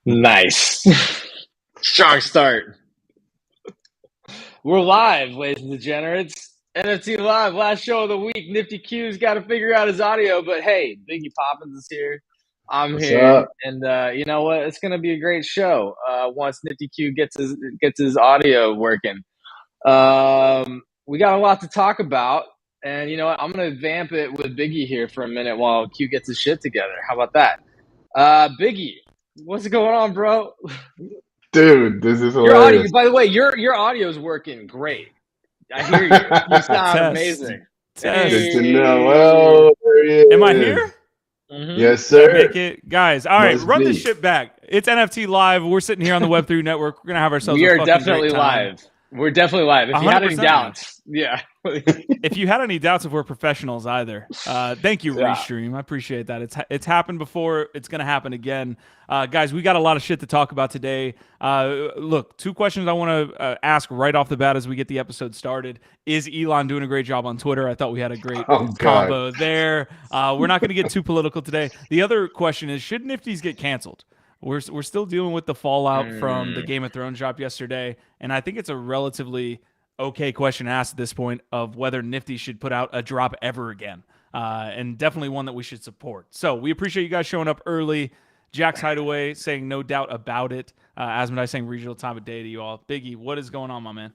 Nice. Strong start. We're live, ladies and degenerates. NFT Live, last show of the week. Nifty Q's got to figure out his audio, but hey, Biggie Poppins is here. I'm What's here, up? and you know what? It's gonna be a great show once Nifty Q gets his audio working. We got a lot to talk about, and you know what? I'm gonna vamp it with Biggie here for a minute while Q gets his shit together. How about that? Biggie, what's going on, bro? Dude, this is Your audio, hilarious. by the way, your audio is working great. I hear you. You sound Test. amazing. Good to Test. know. Hey. Oh, there he Am I is. here? Yes, Did I sir. make it? Guys, all right, Must run this be. shit back. It's NFT Live. We're sitting here on the Web3 network. We're going to have ourselves We a are fucking definitely great time. live. We're definitely live. If you had any 100%, doubts, yeah. If you had any doubts if we're professionals either, thank you, Yeah. Restream. I appreciate that. It's happened before. It's going to happen again. Guys, we got a lot of shit to talk about today. Look, two questions I want to ask right off the bat as we get the episode started. Is Elon doing a great job on Twitter? I thought we had a great Oh, God. combo there. We're not going to get too political today. The other question is, should Niftys get canceled? We're still dealing with the fallout from the Game of Thrones drop yesterday, and I think it's a relatively okay question asked at this point of whether Nifty should put out a drop ever again, and definitely one that we should support. So we appreciate you guys showing up early. Jack's Hideaway saying no doubt about it. Asmodai saying regional time of day to you all. Biggie, what is going on, my man?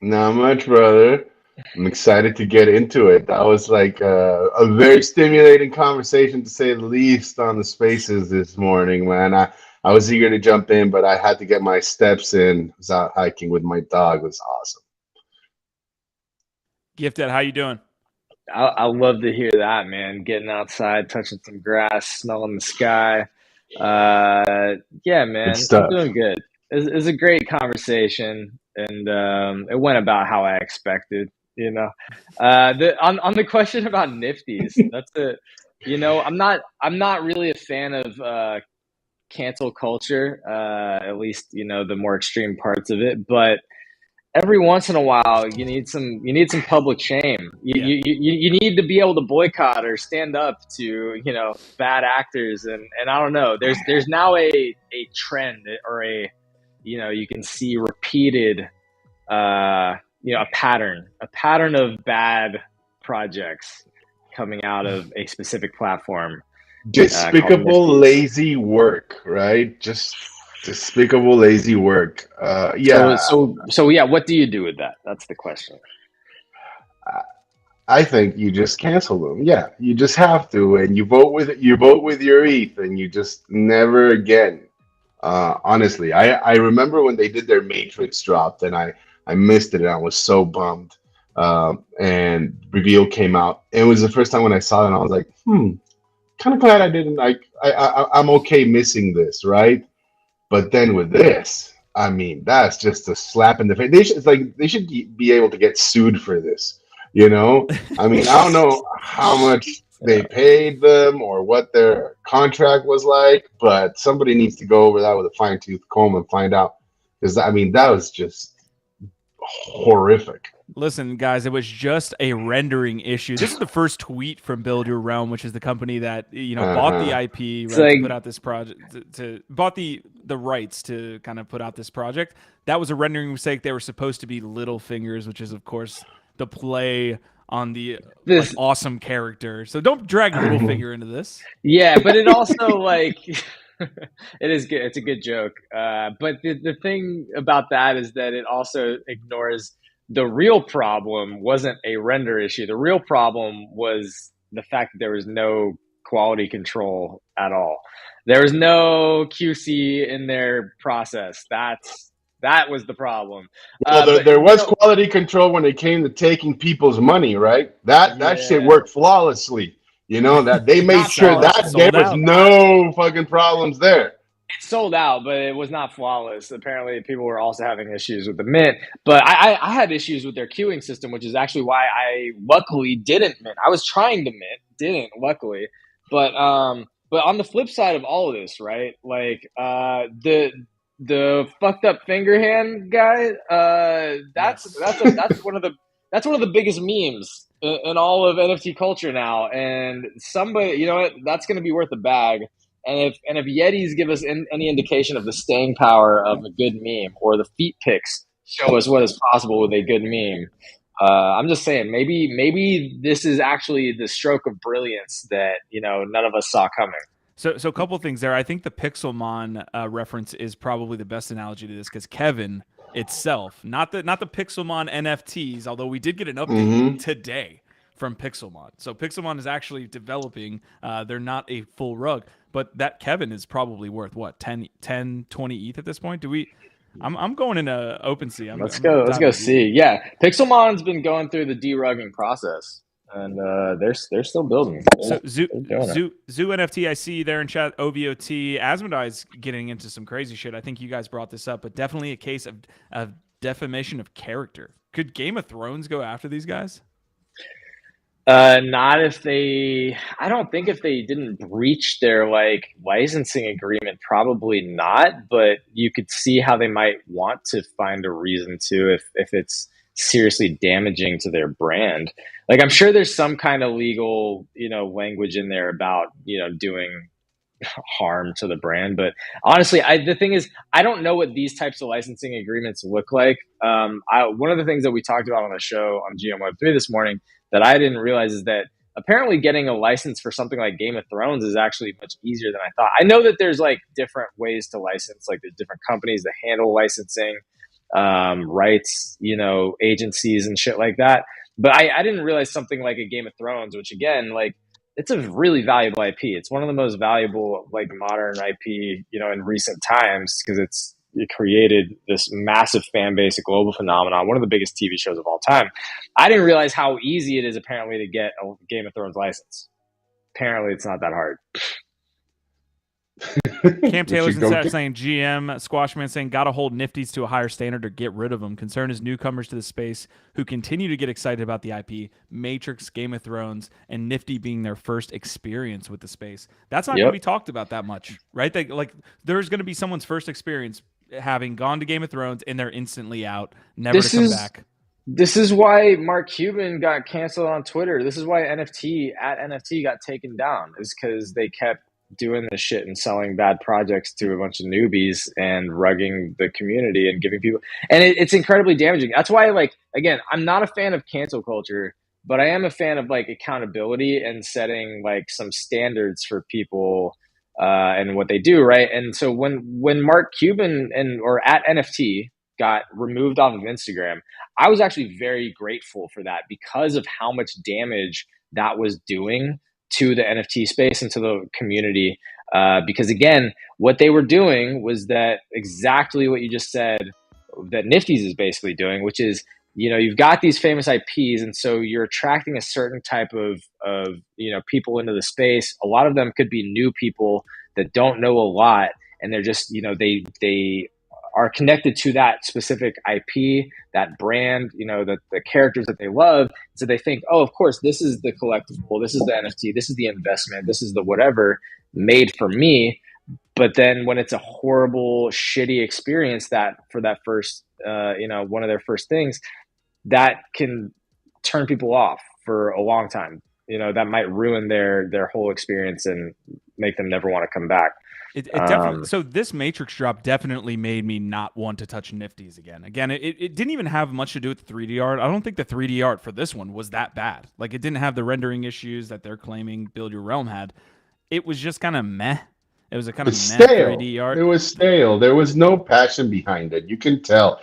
Not much, brother. I'm excited to get into it. That was like a very stimulating conversation, to say the least, on the spaces this morning, man. I was eager to jump in, but I had to get my steps in. I was out hiking with my dog. It was awesome. Gifted, how you doing? I love to hear that, man. Getting outside, touching some grass, smelling the sky. Yeah, man, Good stuff. I'm doing good. It was a great conversation, and it went about how I expected. You know, on the question about Nifties, that's it. You know, I'm not really a fan of cancel culture. At least you know the more extreme parts of it, but every once in a while you need some public shame. You need to be able to boycott or stand up to bad actors, and I don't know, there's now a trend, or a you can see repeated a pattern of bad projects coming out of a specific platform Despicable, called Niftys. lazy work, right? Just despicable, lazy work. Yeah, So yeah, what do you do with that? That's the question. I think you just cancel them. Yeah, you just have to, and you vote with your ETH, and you just never again. Honestly, I remember when they did their Matrix drop, and I missed it, and I was so bummed. And Reveal came out. It was the first time when I saw it, and I was like, kind of glad I didn't. I'm okay missing this, right? But then with this, I mean, that's just a slap in the face. They should be able to get sued for this. You know, I mean, I don't know how much they paid them or what their contract was like, but somebody needs to go over that with a fine tooth comb and find out, because I mean, that was just horrific. Listen, guys, it was just a rendering issue. This is the first tweet from Build Your Realm, which is the company that bought the IP, right, to put out this project, bought the rights to kind of put out this project. That was a rendering mistake. They were supposed to be little fingers, which is of course the play on the awesome character. So don't drag Littlefinger into this. Yeah, but it also like it is good. It's a good joke. But the thing about that is that it also ignores the real problem wasn't a render issue. The real problem was the fact that there was no quality control at all. There was no QC in their process. That was the problem. Well, there was quality control when it came to taking people's money, right? That shit worked flawlessly. You know, that they made sure that there was no fucking problems there. It sold out, but it was not flawless. Apparently, people were also having issues with the mint. But I had issues with their queuing system, which is actually why I luckily didn't mint. I was trying to mint, didn't, luckily. But on the flip side of all of this, right? Like the fucked up finger hand guy. That's one of the biggest memes in all of NFT culture now. And somebody, you know what? That's going to be worth a bag. And if Yetis give us any indication of the staying power of a good meme, or the feet pics show us what is possible with a good meme, I'm just saying maybe this is actually the stroke of brilliance that none of us saw coming. So a couple of things there. I think the Pixelmon reference is probably the best analogy to this, because Kevin itself, not the Pixelmon NFTs, although we did get an update today from Pixelmon. So Pixelmon is actually developing. They're not a full rug, but that Kevin is probably worth what, 10, 20 ETH at this point? I'm going into OpenSea. Let's go see. Yeah, Pixelmon's been going through the derugging process, and they're still building. So Zoo NFT, I see there in chat. OVOT, Asmodee's getting into some crazy shit. I think you guys brought this up, but definitely a case of defamation of character. Could Game of Thrones go after these guys? Not if they. I don't think if they didn't breach their licensing agreement, probably not. But you could see how they might want to find a reason to, if it's seriously damaging to their brand. Like, I'm sure there's some kind of legal language in there about doing harm to the brand. But honestly, the thing is, I don't know what these types of licensing agreements look like. One of the things that we talked about on the show on GM Web3 this morning that I didn't realize is that apparently getting a license for something like Game of Thrones is actually much easier than I thought. I know that there's different ways to license, there's different companies that handle licensing, rights, agencies and shit like that. But I didn't realize something like a Game of Thrones, which again, it's a really valuable IP. It's one of the most valuable modern IP, in recent times, because it created this massive fan base, a global phenomenon, one of the biggest TV shows of all time. I didn't realize how easy it is apparently to get a Game of Thrones license. Apparently it's not that hard. Cam Taylor's in chat saying GM, Squashman saying gotta hold Niftys to a higher standard or get rid of them. Concern is newcomers to the space who continue to get excited about the IP, Matrix, Game of Thrones, and Nifty being their first experience with the space. That's not going to be talked about that much, right? There's going to be someone's first experience having gone to Game of Thrones and they're instantly out, never to come back. This is why Mark Cuban got canceled on Twitter. This is why NFT got taken down, is because they kept doing this shit and selling bad projects to a bunch of newbies and rugging the community and giving people, and it's incredibly damaging. That's why, again, I'm not a fan of cancel culture, but I am a fan of accountability and setting some standards for people and what they do, right? And so when Mark Cuban or at NFT got removed off of Instagram, I was actually very grateful for that, because of how much damage that was doing to the NFT space and to the community. Because again, what they were doing was that exactly what you just said that Niftys is basically doing, which is, you've got these famous IPs, and so you're attracting a certain type of people into the space. A lot of them could be new people that don't know a lot, and they're just, they are connected to that specific IP, that brand, the characters that they love. So they think, oh, of course, this is the collectible, this is the NFT, this is the investment, this is the whatever made for me. But then when it's a horrible, shitty experience for that first, one of their first things, that can turn people off for a long time. That might ruin their whole experience and make them never want to come back. It definitely. So this Matrix drop definitely made me not want to touch Niftys again. Again, it didn't even have much to do with the 3D art. I don't think the 3D art for this one was that bad. It didn't have the rendering issues that they're claiming Build Your Realm had. It was just kind of meh. It was a kind of meh 3D art. It was stale. There was no passion behind it. You can tell.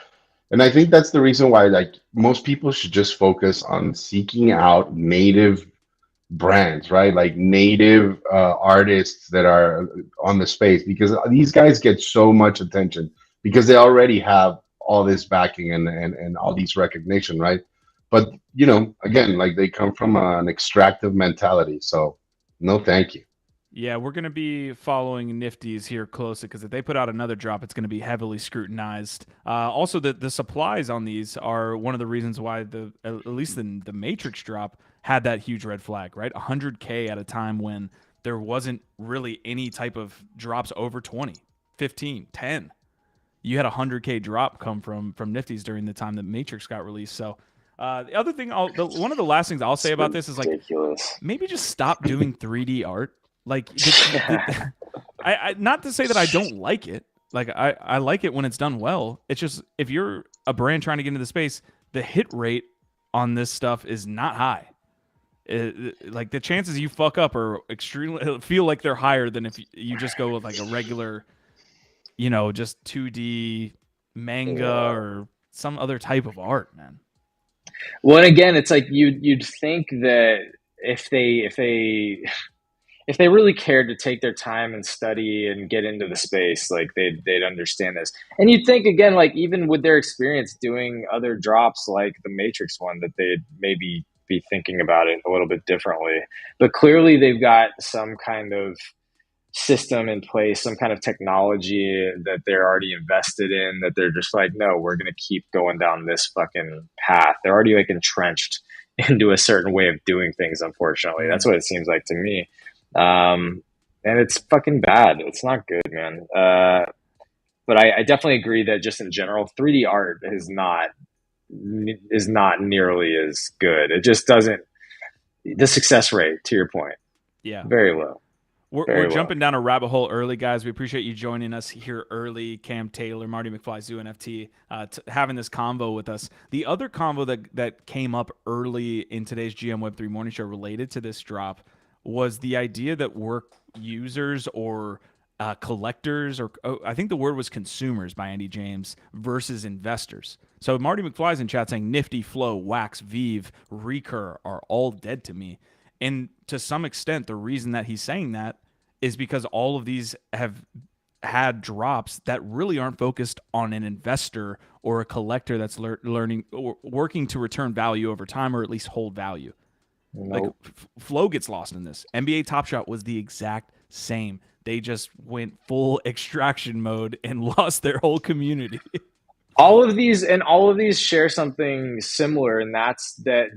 And I think that's the reason why most people should just focus on seeking out native brands, right? Native artists that are on the space, because these guys get so much attention because they already have all this backing and all these recognition, right? But again, they come from an extractive mentality, so no thank you. Yeah, we're going to be following Niftys here closely, because if they put out another drop, it's going to be heavily scrutinized. Also, the supplies on these are one of the reasons why at least the Matrix drop had that huge red flag, right? 100K at a time when there wasn't really any type of drops over 20, 15, 10. You had a 100K drop come from Niftys during the time that Matrix got released. So the other thing, one of the last things I'll say about this is maybe just stop doing 3D art. I not to say that I don't like it. Like I like it when it's done well. It's just if you're a brand trying to get into the space, the hit rate on this stuff is not high. Like the chances you fuck up are extremely feel like they're higher than if you just go with like a regular, just 2D manga or some other type of art, man. Well, and again, it's like you'd think that if they really cared to take their time and study and get into the space, like they'd understand this. And you'd think again, like even with their experience doing other drops like the Matrix one, that they'd maybe be thinking about it a little bit differently. But clearly they've got some kind of system in place, some kind of technology that they're already invested in, that they're just like, no, we're going to keep going down this fucking path. They're already like entrenched into a certain way of doing things, unfortunately. That's what it seems like to me. And it's fucking bad. It's not good, man. But I definitely agree that just in general, 3D art is not nearly as good. It just doesn't. The success rate, to your point, very low. We're jumping down a rabbit hole early, guys. We appreciate you joining us here early. Cam Taylor, Marty McFly, Zoo NFT, having this convo with us. The other convo that came up early in today's GM Web3 Morning Show related to this drop was the idea that work users or collectors, or I think the word was consumers by Andy James, versus investors. So Marty McFly's in chat saying Nifty, Flow, Wax, Vive, Recur are all dead to me. And to some extent, the reason that he's saying that is because all of these have had drops that really aren't focused on an investor or a collector that's learning or working to return value over time, or at least hold value. Nope. Like Flow gets lost in this. NBA Top Shot was the exact same. They just went full extraction mode and lost their whole community. All of these share something similar, and that's that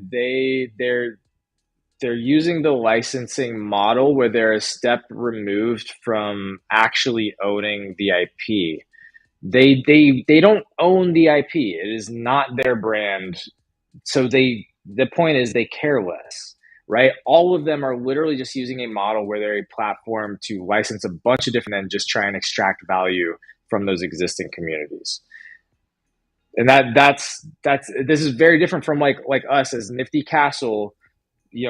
they're using the licensing model where they're a step removed from actually owning the IP. They don't own the IP. It is not their brand. So the point is they care less, right? All of them are literally just using a model where they're a platform to license a bunch of different and just try and extract value from those existing communities. And that's this is very different from like us as Nifty Castle,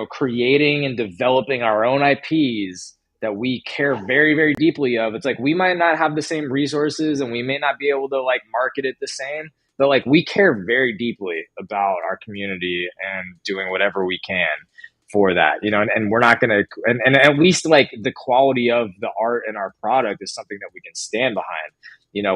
creating and developing our own IPs that we care very, very deeply of. It's like we might not have the same resources and we may not be able to like market it the same, but like we care very deeply about our community and doing whatever we can for that, and we're not going to, and at least like the quality of the art and our product is something that we can stand behind.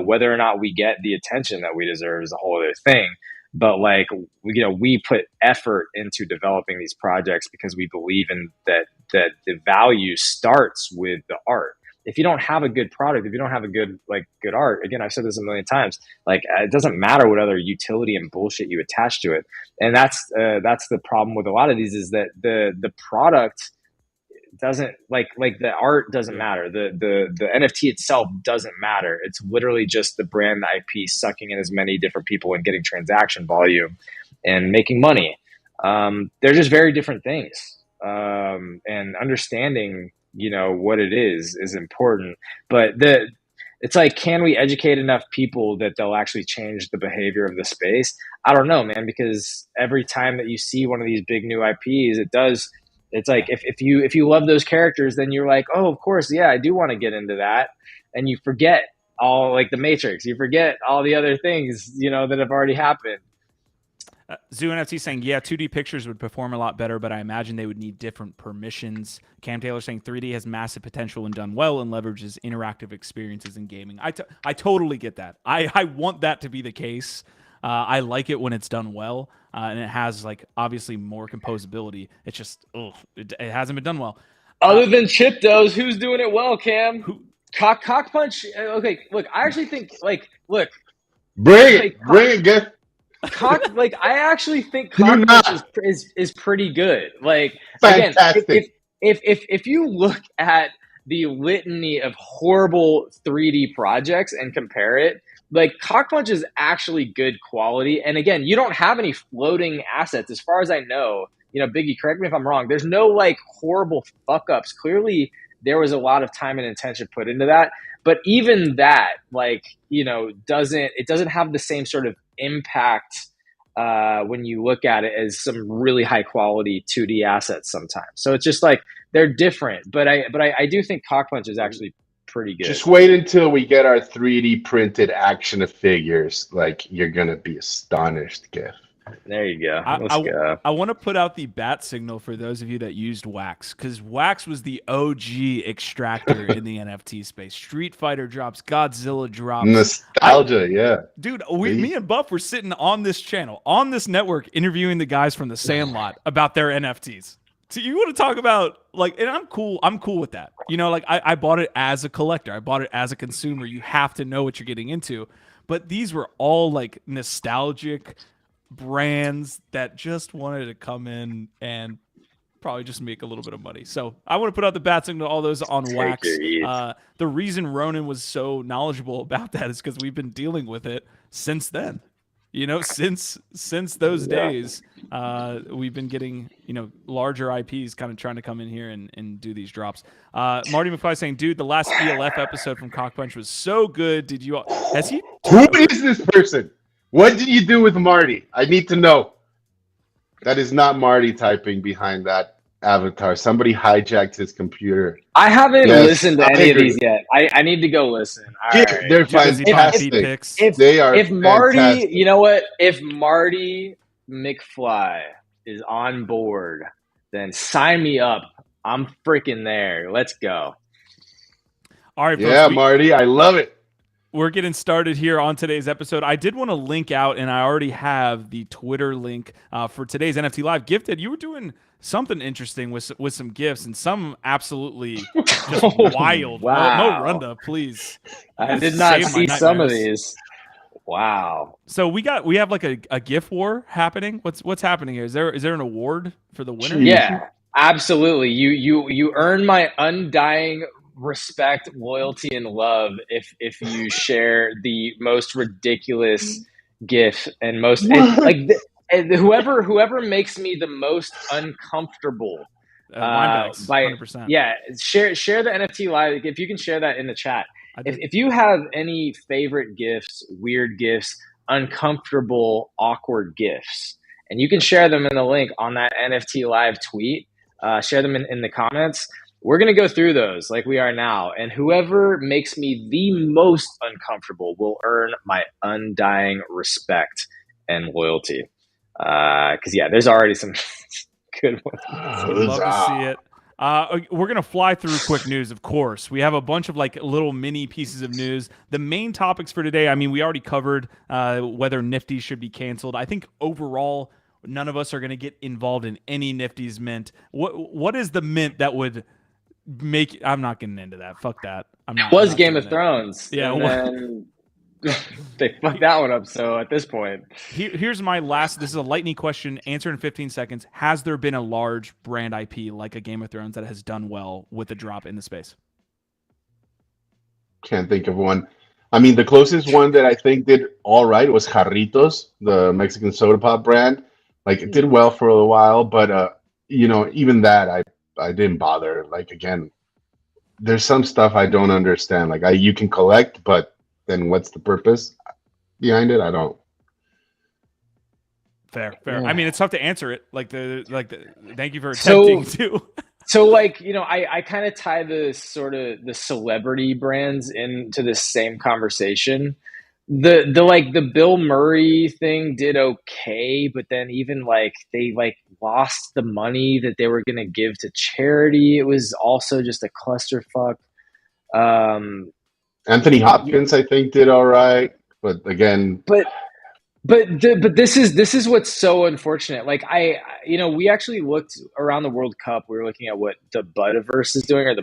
Whether or not we get the attention that we deserve is a whole other thing. But like, we put effort into developing these projects because we believe in that the value starts with the art. If you don't have a good product, if you don't have a good art, again, I've said this a million times, like it doesn't matter what other utility and bullshit you attach to it. And that's the problem with a lot of these is that the product doesn't like the art doesn't matter. The NFT itself doesn't matter. It's literally just the brand, the IP sucking in as many different people and getting transaction volume and making money. They're just very different things. And understanding, what it is important. But it's like, can we educate enough people that they'll actually change the behavior of the space? I don't know, man, because every time that you see one of these big new IPs, it's like if you love those characters, then you're like, oh, of course, yeah, I do want to get into that, and you forget all like the Matrix, you forget all the other things that have already happened. Zoo NFT saying, yeah, 2D pictures would perform a lot better, but I imagine they would need different permissions. Cam Taylor saying 3D has massive potential when done well and leverages interactive experiences in gaming. I totally get that. I want that to be the case. I like it when it's done well, and it has like obviously more composability. It's just it hasn't been done well. Other than Chip Does, who's doing it well, Cam? Cock Punch. Okay, look, I actually think bring it, guys. I actually think Cock Punch is pretty good. Like, fantastic. Again, if you look at the litany of horrible 3D projects and compare it, like Cock Punch is actually good quality. And again, you don't have any floating assets as far as I know. Biggie, correct me if I'm wrong. There's no like horrible fuck ups. Clearly, there was a lot of time and intention put into that. But even that, like, you know, doesn't have the same sort of impact when you look at it as some really high quality 2D assets sometimes. So it's just like they're different. But I do think Cockpunch is actually pretty good. Just wait until we get our 3D printed action figures. Like, you're gonna be astonished, Giff. There you go. Let's go. I want to put out the bat signal for those of you that used Wax, because Wax was the OG extractor in the NFT space. Street Fighter drops, Godzilla drops. Nostalgia, yeah. Dude, me and Buff were sitting on this channel, on this network, interviewing the guys from the Sandlot about their NFTs. So you want to talk about, like, and I'm cool with that. You know, like, I bought it as a collector. I bought it as a consumer. You have to know what you're getting into. But these were all, like, nostalgic brands that just wanted to come in and probably just make a little bit of money. So I want to put out the bat signal to all those on Wax. The reason Ronan was so knowledgeable about that is because we've been dealing with it since then. You know, since those days, we've been getting, you know, larger IPs kind of trying to come in here and do these drops. Marty McFly saying, dude, the last ELF episode from Cockpunch was so good. Did you all, has he? Who is this person? What did you do with Marty? I need to know. That is not Marty typing behind that avatar. Somebody hijacked his computer. I haven't listened to any of these yet. I need to go listen. Yeah, right. They're fantastic. They are. If Marty, fantastic. You know what? If Marty McFly is on board, then sign me up. I'm freaking there. Let's go. All right, yeah, Marty, I love it. We're getting started here on today's episode. I did want to link out, and I already have the Twitter link for today's NFT Live. Gifted, you were doing something interesting with some gifts, and some absolutely just wild. Wow. Mo Runda, please. I did not see some of these. Wow. So we have like a gift war happening. What's happening here? Is there an award for the winner? Yeah, absolutely. You earn my undying respect, loyalty, and love if you share the most ridiculous GIF and most whoever makes me the most uncomfortable by 100%. Yeah, share the NFT Live if you can share that in the chat. If you have any favorite GIFs, weird GIFs, uncomfortable, awkward GIFs, and you can share them in the link on that NFT Live tweet, share them in the comments. We're going to go through those like we are now. And whoever makes me the most uncomfortable will earn my undying respect and loyalty. Because, yeah, there's already some good ones. Love to see it. We're going to fly through quick news, of course. We have a bunch of like little mini pieces of news. The main topics for today, I mean, we already covered whether Niftys should be canceled. I think overall, none of us are going to get involved in any Niftys mint. What is the mint that would make? I'm not getting into that. Fuck that. It was Game of Thrones. Yeah. And then they fucked that one up. So at this point, here's my last. This is a lightning question. Answer in 15 seconds. Has there been a large brand IP like a Game of Thrones that has done well with a drop in the space? Can't think of one. I mean, the closest one that I think did all right was Jarritos, the Mexican soda pop brand. Like, it did well for a while, but you know, even that I didn't bother. Like, again, there's some stuff I don't understand. Like, you can collect, but then what's the purpose behind it? I don't. Fair. Yeah. I mean, it's tough to answer it. Thank you for attempting to. So, like, you know, I kind of tie the sort of the celebrity brands into this same conversation. The Bill Murray thing did okay, but then even like they like lost the money that they were gonna give to charity. It was also just a clusterfuck. Anthony Hopkins, I think, did all right, but again, but this is what's so unfortunate. Like we actually looked around the World Cup. We were looking at what the Budverse is doing, or the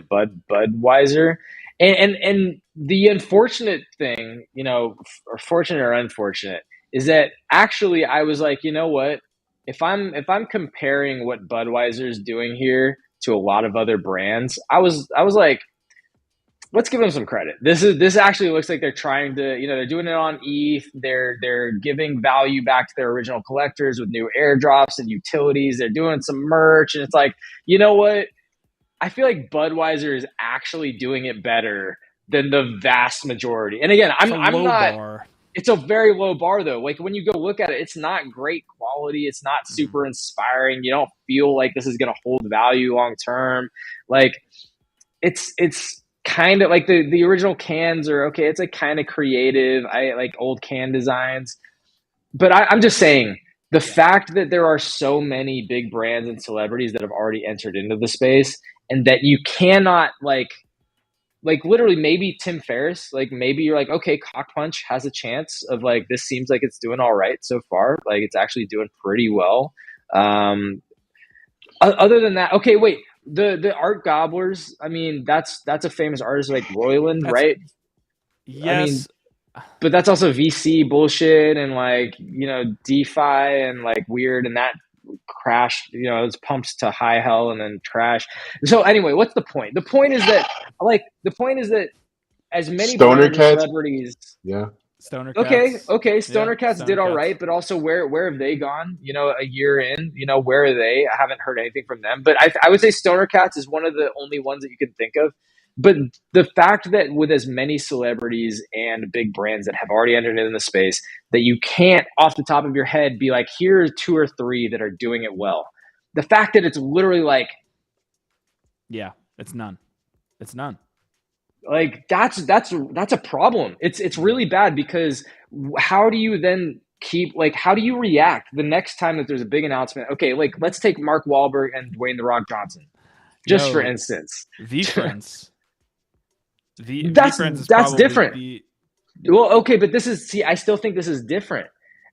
Budweiser. And the unfortunate thing, you know, or fortunate or unfortunate, is that actually I was like, you know what? If I'm comparing what Budweiser is doing here to a lot of other brands, I was like, let's give them some credit. This actually looks like they're trying to, you know, they're doing it on ETH. They're giving value back to their original collectors with new airdrops and utilities. They're doing some merch, and it's like, you know what? I feel like Budweiser is actually doing it better than the vast majority. And again, I'm not. Bar. It's a very low bar though. Like when you go look at it, it's not great quality. It's not super inspiring. You don't feel like this is going to hold value long term. Like it's kind of like the original cans are okay. It's like kind of creative. I like old can designs, but I'm just saying the fact that there are so many big brands and celebrities that have already entered into the space, and that you cannot like literally maybe Tim Ferriss, like maybe you're like, okay, Cock Punch has a chance of like, this seems like it's doing all right so far. Like it's actually doing pretty well. Other than that, okay, wait, the Art Gobblers, I mean, that's a famous artist like Royland, right? Yes. I mean, but that's also VC bullshit and like, you know, DeFi and like weird, and that crash, you know, it's pumps to high hell and then crash. So anyway, what's the point? The point is that as many Stoner brands and Cats. celebrities, Yeah. Stoner Cats. Okay, Stoner Yeah, Cats Stoner did all Cats. right, but also where have they gone? You know, a year in, you know, where are they? I haven't heard anything from them. But I would say Stoner Cats is one of the only ones that you can think of. But the fact that with as many celebrities and big brands that have already entered into the space, that you can't off the top of your head be like, here are 2 or 3 that are doing it well. The fact that it's literally like, yeah, it's none. It's none. Like that's a problem. It's really bad, because how do you then how do you react the next time that there's a big announcement? Okay, like let's take Mark Wahlberg and Dwayne The Rock Johnson, just for instance. V-Friends. That's V-Friends is that's probably different. Well, okay, but I still think this is different.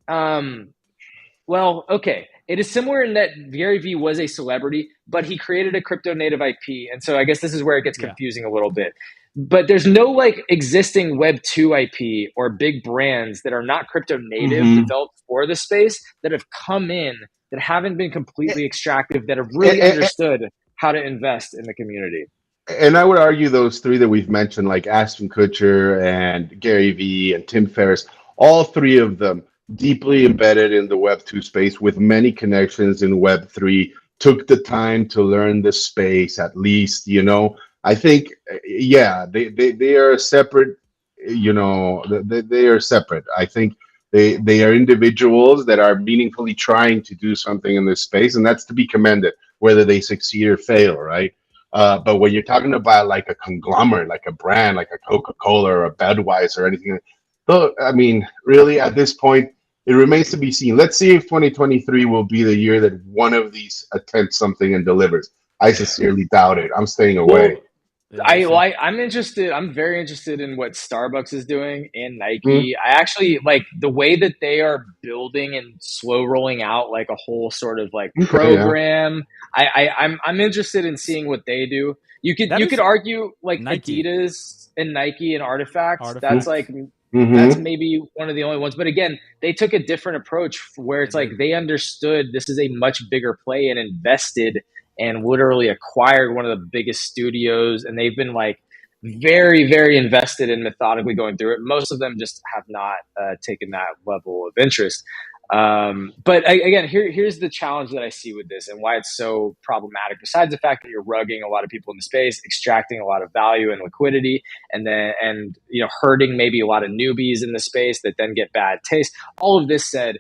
Well, okay. It is similar in that Gary Vee was a celebrity, but he created a crypto native IP. And so I guess this is where it gets confusing a little bit. But there's no like existing Web 2 IP or big brands that are not crypto native developed for the space that have come in, that haven't been completely extractive, that have really understood how to invest in the community. And I would argue those 3 that we've mentioned, like Ashton Kutcher and Gary Vee and Tim Ferriss, all 3 of them deeply embedded in the Web 2 space with many connections in Web 3, took the time to learn the space at least, you know. I think, yeah, they are separate, you know, they are separate. I think they are individuals that are meaningfully trying to do something in this space, and that's to be commended, whether they succeed or fail, right? But when you're talking about like a conglomerate, like a brand, like a Coca-Cola or a Budweiser or anything, so, I mean, really at this point, it remains to be seen. Let's see if 2023 will be the year that one of these attempts something and delivers. I sincerely doubt it. I'm staying away. I'm interested. I'm very interested in what Starbucks is doing and Nike. I actually like the way that they are building and slow rolling out like a whole sort of like program. Yeah. I'm interested in seeing what they do. You could argue like Nike. Adidas and Nike and Artifacts. That's like that's maybe one of the only ones. But again, they took a different approach where it's like they understood this is a much bigger play and invested and literally acquired one of the biggest studios, and they've been like very, very invested in methodically going through it. Most of them just have not taken that level of interest. But again, here's the challenge that I see with this and why it's so problematic. Besides the fact that you're rugging a lot of people in the space, extracting a lot of value and liquidity, and you know, hurting maybe a lot of newbies in the space that then get bad taste. All of this said,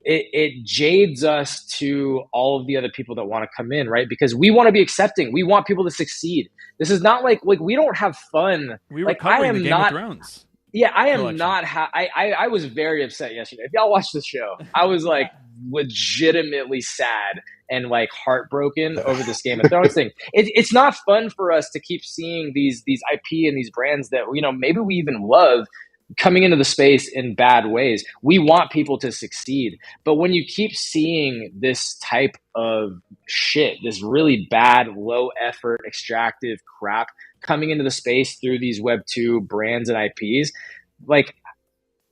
it jades us to all of the other people that want to come in, right? Because we want to be accepting. We want people to succeed. This is not like we don't have fun. We were like covering I am the Game not, of Thrones. Yeah, I am collection. not. I was very upset yesterday. If y'all watched the show, I was like legitimately sad and like heartbroken over this Game of Thrones thing. It's not fun for us to keep seeing these IP and these brands that, you know, maybe we even love coming into the space in bad ways. We want people to succeed. But when you keep seeing this type of shit, this really bad, low effort, extractive crap coming into the space through these Web 2 brands and IPs, like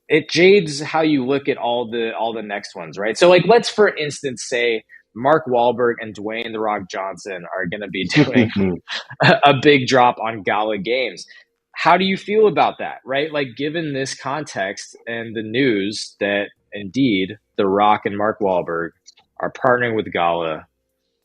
it jades how you look at all the next ones, right? So like, let's for instance say Mark Wahlberg and Dwayne The Rock Johnson are going to be doing a big drop on Gala Games. How do you feel about that, right? Like, given this context and the news that indeed The Rock and Mark Wahlberg are partnering with Gala,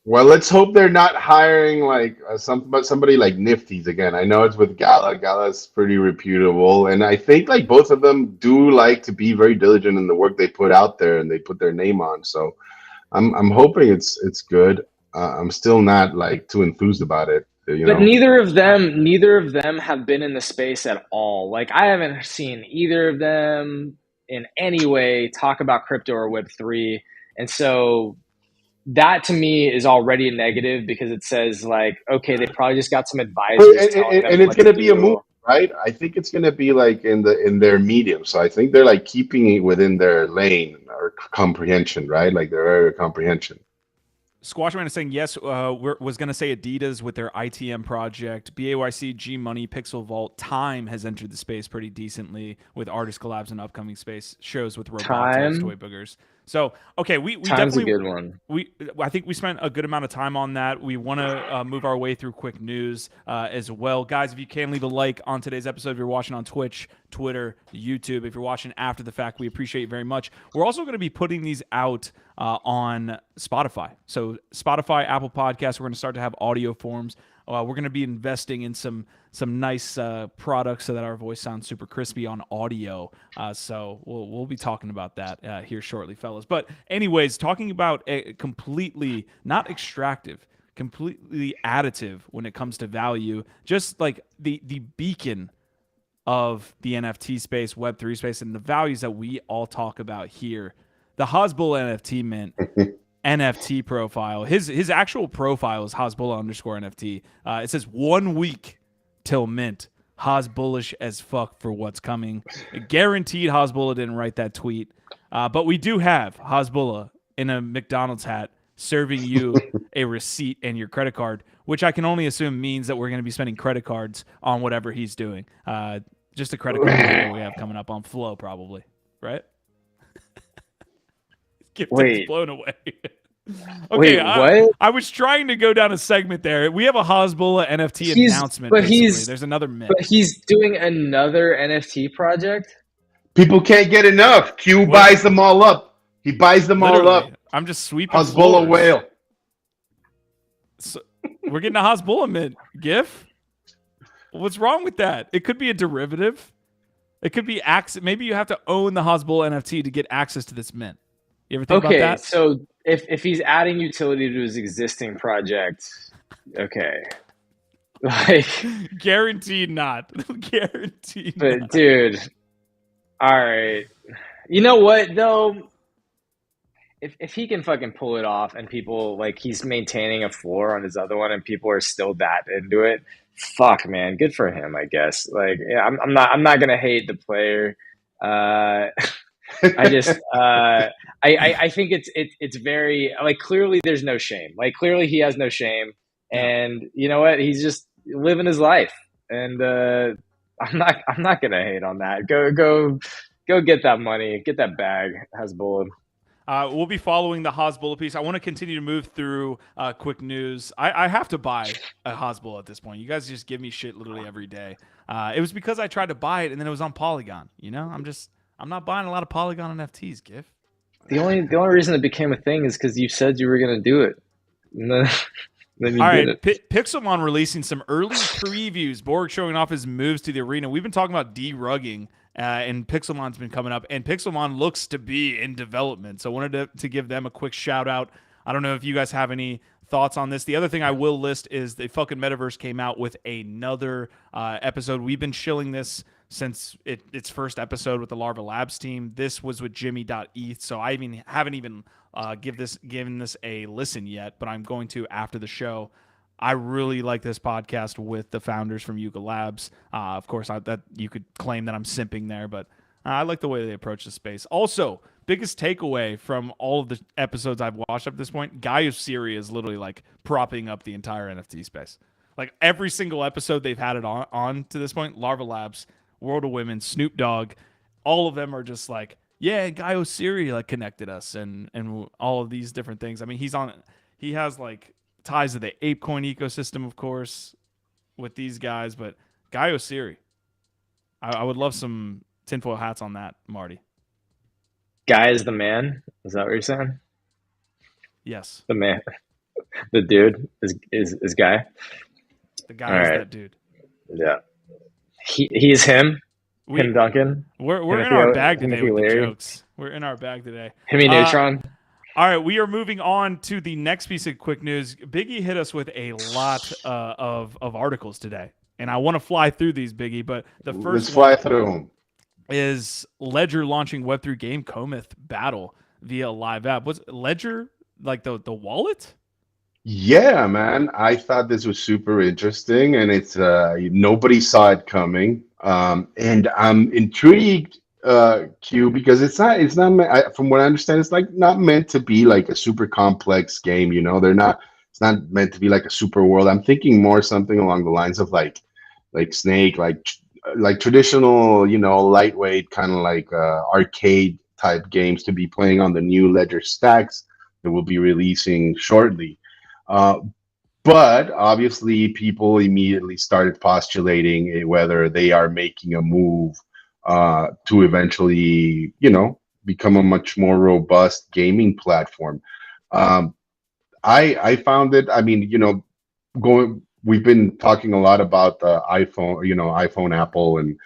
Well, let's hope they're not hiring like somebody like Niftys again. I know it's with Gala. Gala's pretty reputable, and I think like both of them do like to be very diligent in the work they put out there and they put their name on. So I'm hoping it's good. I'm still not like too enthused about it. You But know. neither of them have been in the space at all. Like I haven't seen either of them in any way talk about crypto or Web3. And so that to me is already a negative because it says like, okay, they probably just got some advisors telling them And it's what to gonna be a move, do. right? I think it's gonna be like in their medium. So I think they're like keeping it within their lane or comprehension, right? Like their area of comprehension. Squashman is saying yes. Was going to say Adidas with their ITM project, BAYC, G Money, Pixel Vault. Time has entered the space pretty decently with artist collabs and upcoming space shows with Robotos, Toy Time. Boogers. So okay, we Time's a definitely good one. I think we spent a good amount of time on that. We want to move our way through quick news as well, guys. If you can leave a like on today's episode, if you're watching on Twitch, Twitter, YouTube, if you're watching after the fact, we appreciate you very much. We're also going to be putting these out on Spotify. So Spotify, Apple Podcasts, we're going to start to have audio forms. We're going to be investing in some nice products so that our voice sounds super crispy on audio. So we'll be talking about that here shortly, fellas. But anyways, talking about a completely not extractive, completely additive when it comes to value, just like the beacon of the NFT space, Web3 space, and the values that we all talk about here. The Hasbulla NFT mint NFT profile. His actual profile is Hasbulla_NFT. It says 1 week till mint. Has bullish as fuck for what's coming. Guaranteed Hasbulla didn't write that tweet. But we do have Hasbulla in a McDonald's hat serving you a receipt and your credit card, which I can only assume means that we're going to be spending credit cards on whatever he's doing. Just a credit card that we have coming up on Flow, probably, right? Wait. Blown away. Okay, wait, what? I was trying to go down a segment there. We have a Hasbulla NFT announcement. But there's another mint. But he's doing another NFT project. People can't get enough. Q buys them all up. He buys them all up. I'm just sweeping Hasbulla whale. So, we're getting a Hasbulla mint. GIF? What's wrong with that? It could be a derivative. It could be access. Maybe you have to own the Hasbulla NFT to get access to this mint. You ever think about that? Okay, so if he's adding utility to his existing project, okay. Like guaranteed not. Guaranteed but not. Dude, all right. You know what though? If he can fucking pull it off and people like he's maintaining a floor on his other one and people are still that into it, fuck man, good for him, I guess. Like yeah, I'm not gonna hate the player. I just I think it's very like clearly there's no shame. Like clearly he has no shame, and you know what? He's just living his life, and I'm not gonna hate on that. Go get that money, get that bag. Hasbulla. We'll be following the Hasbulla piece. I want to continue to move through quick news. I have to buy a Hasbulla at this point. You guys just give me shit literally every day. It was because I tried to buy it and then it was on Polygon. You know, I'm not buying a lot of Polygon NFTs, GIF. The only reason it became a thing is because you said you were gonna do it. And then you all did right, it. Pixelmon releasing some early previews. Borg showing off his moves to the arena. We've been talking about derugging, and Pixelmon's been coming up, and Pixelmon looks to be in development. So I wanted to give them a quick shout out. I don't know if you guys have any thoughts on this. The other thing I will list is the fucking Metaverse came out with another episode. We've been shilling this since its first episode with the Larva Labs team. This was with Jimmy.eth, so I haven't even given this a listen yet, but I'm going to after the show. I really like this podcast with the founders from Yuga Labs. Of course, that you could claim that I'm simping there, but I like the way they approach the space. Also, biggest takeaway from all of the episodes I've watched up to this point, Gaio Siri is literally like propping up the entire NFT space. Like every single episode they've had it on to this point, Larva Labs, World of Women, Snoop Dogg, all of them are just like, yeah, Gaio Siri like connected us and all of these different things. I mean, he has like ties to the ApeCoin ecosystem, of course, with these guys, but Gaio Siri, I would love some tinfoil hats on that, Marty. Guy is the man. Is that what you're saying? Yes. The man. The dude is guy. The All guy is right. that dude. Yeah. He's him. Him We Duncan. we're in our bag today Timothy with the Leary. jokes. We're in our bag today. Himmy Neutron. All right, we are moving on to the next piece of quick news. Biggie hit us with a lot of articles today, and I want to fly through these, Biggie. But the Let's first fly one through them. is Ledger launching Web3 game Cometh Battle via live app. Was Ledger like the wallet? Yeah, man. I thought this was super interesting, and it's nobody saw it coming. And I'm intrigued, Q, because it's not from what I understand, it's like not meant to be like a super complex game. You know, they're not. It's not meant to be like a super world. I'm thinking more something along the lines of like Snake, like traditional, you know, lightweight kind of like arcade type games to be playing on the new Ledger stacks that will be releasing shortly. Uh, but obviously, people immediately started postulating whether they are making a move to eventually, you know, become a much more robust gaming platform. Um, I found it. I mean, you know, going. We've been talking a lot about the iPhone, you know, iPhone, Apple, and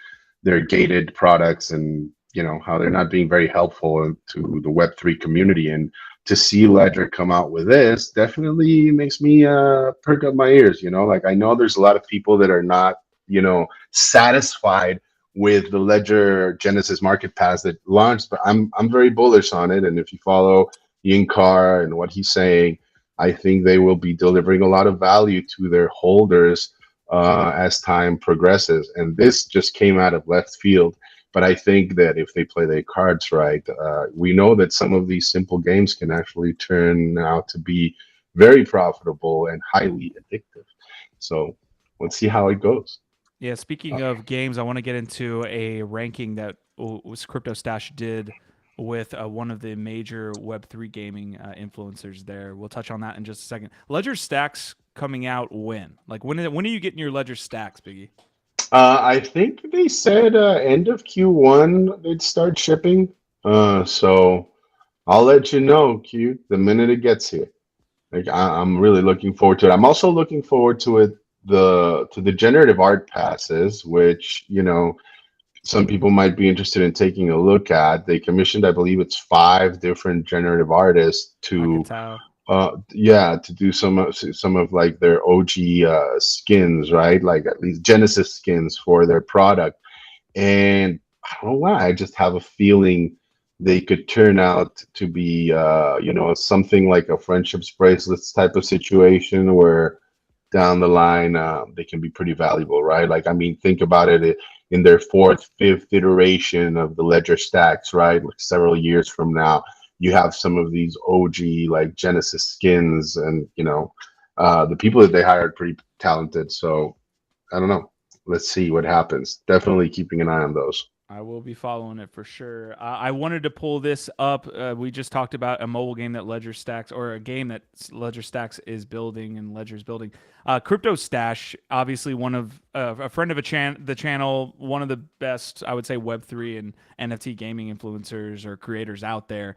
their gated products, and you know how they're not being very helpful to the Web3 community. And to see Ledger come out with this definitely makes me perk up my ears. You know, like I know there's a lot of people that are not, you know, satisfied with the Ledger Genesis Market Pass that launched, but I'm very bullish on it. And if you follow Yin Carr and what he's saying, I think they will be delivering a lot of value to their holders as time progresses. And this just came out of left field. But I think that if they play their cards right, we know that some of these simple games can actually turn out to be very profitable and highly addictive. So let's see how it goes. Yeah, speaking of games, I want to get into a ranking that was CryptoStache did with one of the major Web3 gaming influencers there. We'll touch on that in just a second. Ledger stacks coming out when? Like when are you getting your Ledger stacks, Biggie? I think they said end of Q1 they'd start shipping. So I'll let you know, Q, the minute it gets here. Like I'm really looking forward to it. I'm also looking forward to it the generative art passes, which you know some people might be interested in taking a look at. They commissioned, I believe it's 5 different generative artists to yeah, to do some of like their OG skins, right? Like at least Genesis skins for their product. And I don't know why, I just have a feeling they could turn out to be you know, something like a friendships bracelets type of situation where down the line they can be pretty valuable, right? Like I mean, think about it in their fourth, fifth iteration of the Ledger stacks, right? Like several years from now, you have some of these OG like Genesis skins, and you know, the people that they hired pretty talented. So I don't know. Let's see what happens. Definitely keeping an eye on those. I will be following it for sure. I wanted to pull this up. We just talked about a mobile game that Ledger Stacks, or a game that Ledger Stacks is building and Ledger's building. CryptoStache, obviously one of a friend of the channel, one of the best, I would say, Web3 and NFT gaming influencers or creators out there.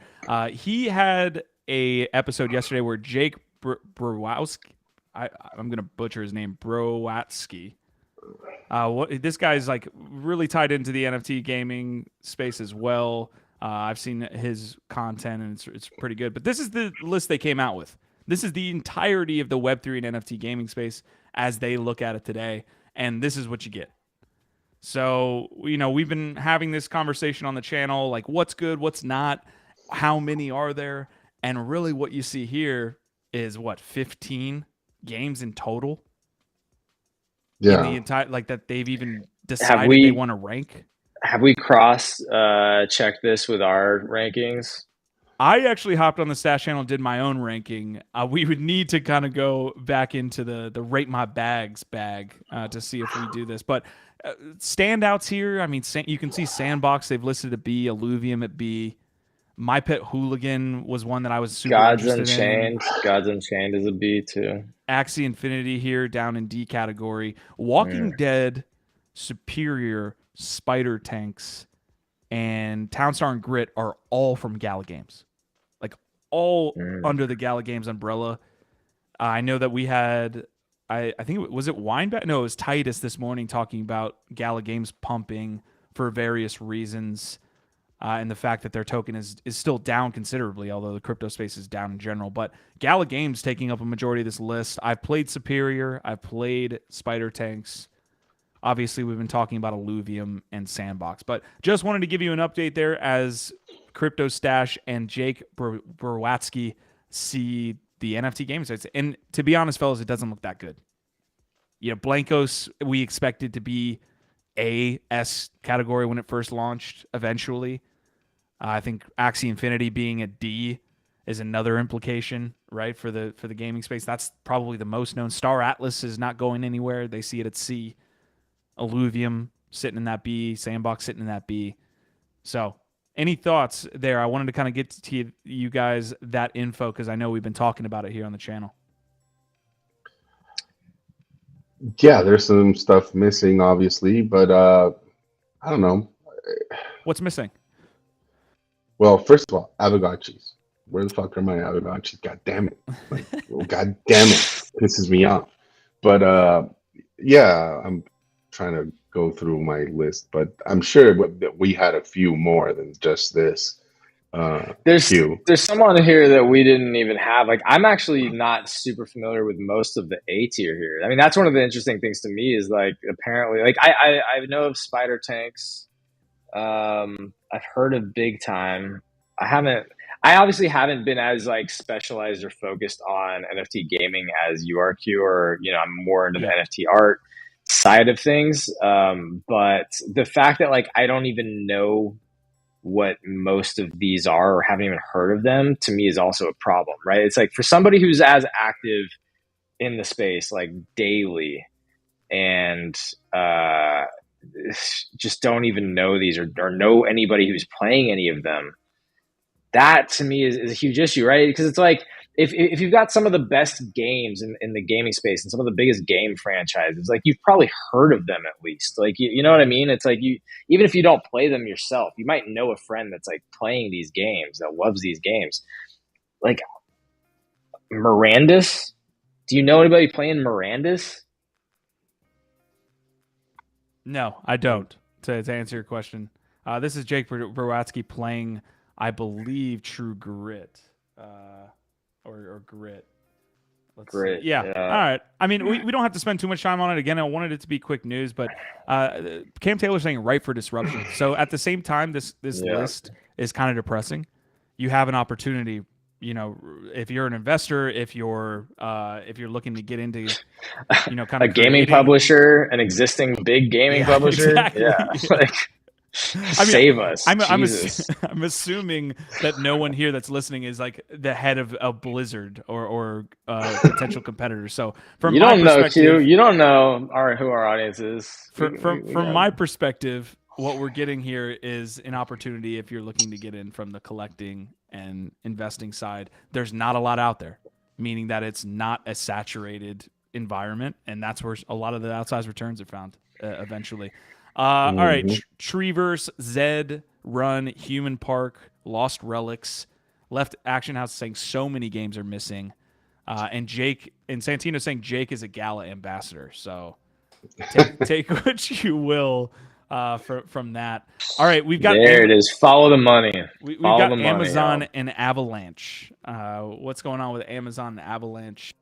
He had a episode yesterday where Jake Browowski, I'm gonna butcher his name, Browatsky. This guy's like really tied into the NFT gaming space as well. I've seen his content and it's pretty good. But this is the list they came out with. This is the entirety of the Web3 and NFT gaming space as they look at it today, and this is what you get. So, you know, we've been having this conversation on the channel, like what's good, what's not, how many are there, and really what you see here is 15 games in total in the Yeah. entire, like that they've even Have decided they we want to rank. have we cross checked this with our rankings? I actually hopped on the Stash channel and did my own ranking. We would need to kind of go back into the rate my bags bag to see if we do this. But standouts here, I mean, you can see Sandbox, they've listed at B, Alluvium at B. My Pet Hooligan was one that I was super interested in. Gods Unchained is a B too. Axie Infinity here down in D category. Walking Dead, Superior, Spider Tanks, and Townstar and Grit are all from Gala Games. Like all under the Gala Games umbrella. I know that we had, I think was it Weinback? No, it was Titus this morning talking about Gala Games pumping for various reasons, and the fact that their token is still down considerably, although the crypto space is down in general. But Gala Games taking up a majority of this list. I've played Superior. I've played Spider Tanks. Obviously, we've been talking about Illuvium and Sandbox, but just wanted to give you an update there as CryptoStache and Jake Berwatsky see the NFT game sites. And to be honest, fellas, it doesn't look that good. You know, Blankos, we expected to be A, S category when it first launched eventually. I think Axie Infinity being a D is another implication, right, for the gaming space. That's probably the most known. Star Atlas is not going anywhere. They see it at C. Illuvium sitting in that B, Sandbox sitting in that B. So, any thoughts there? I wanted to kind of get to you guys that info because I know we've been talking about it here on the channel. Yeah, there's some stuff missing, obviously, but I don't know. What's missing? Well, first of all, Avalanches. Where the fuck are my Avalanches? God damn it! Like, oh, God damn it! Pisses me off. But yeah, I'm trying to go through my list, but I'm sure that we had a few more than just this. There's some on here that we didn't even have. Like, I'm actually not super familiar with most of the A tier here. I mean, that's one of the interesting things to me is like apparently, like I know of Spider Tanks. I've heard of Big Time. I obviously haven't been as like specialized or focused on NFT gaming as you are, Q, or I'm more into the NFT art side of things. But the fact that like I don't even know what most of these are or haven't even heard of them, to me is also a problem, right? It's like for somebody who's as active in the space like daily and just don't even know these or know anybody who's playing any of them, that to me is a huge issue, right? Because it's like if you've got some of the best games in the gaming space and some of the biggest game franchises, like you've probably heard of them at least. Like you know what I mean? It's like even if you don't play them yourself, you might know a friend that's like playing these games, that loves these games. Like Mirandus. Do you know anybody playing Mirandus? No, I don't. To answer your question, this is Jake Berwatsky playing, I believe, True Grit. Or Grit. Grit. Yeah. All right. I mean, we don't have to spend too much time on it. Again, I wanted it to be quick news, but Cam Taylor's saying right for disruption. So at the same time, this list is kind of depressing. You have an opportunity, if you're an investor, if you're looking to get into, kind of a gaming publisher, an existing big gaming publisher. Exactly. Yeah. Like, save us. I'm assuming that no one here that's listening is like the head of a Blizzard or potential competitor. So from you don't know, Q. You don't know who our audience is. From my perspective, what we're getting here is an opportunity if you're looking to get in from the collecting and investing side. There's not a lot out there, meaning that it's not a saturated environment, and that's where a lot of the outsized returns are found eventually. All right, Treeverse, Zed, Run, Human Park, Lost Relics, Left Action House saying so many games are missing, and Santino saying Jake is a Gala ambassador. So take what you will from that. All right, we've got it is. Follow the money. We've got Amazon and Avalanche. What's going on with Amazon and Avalanche?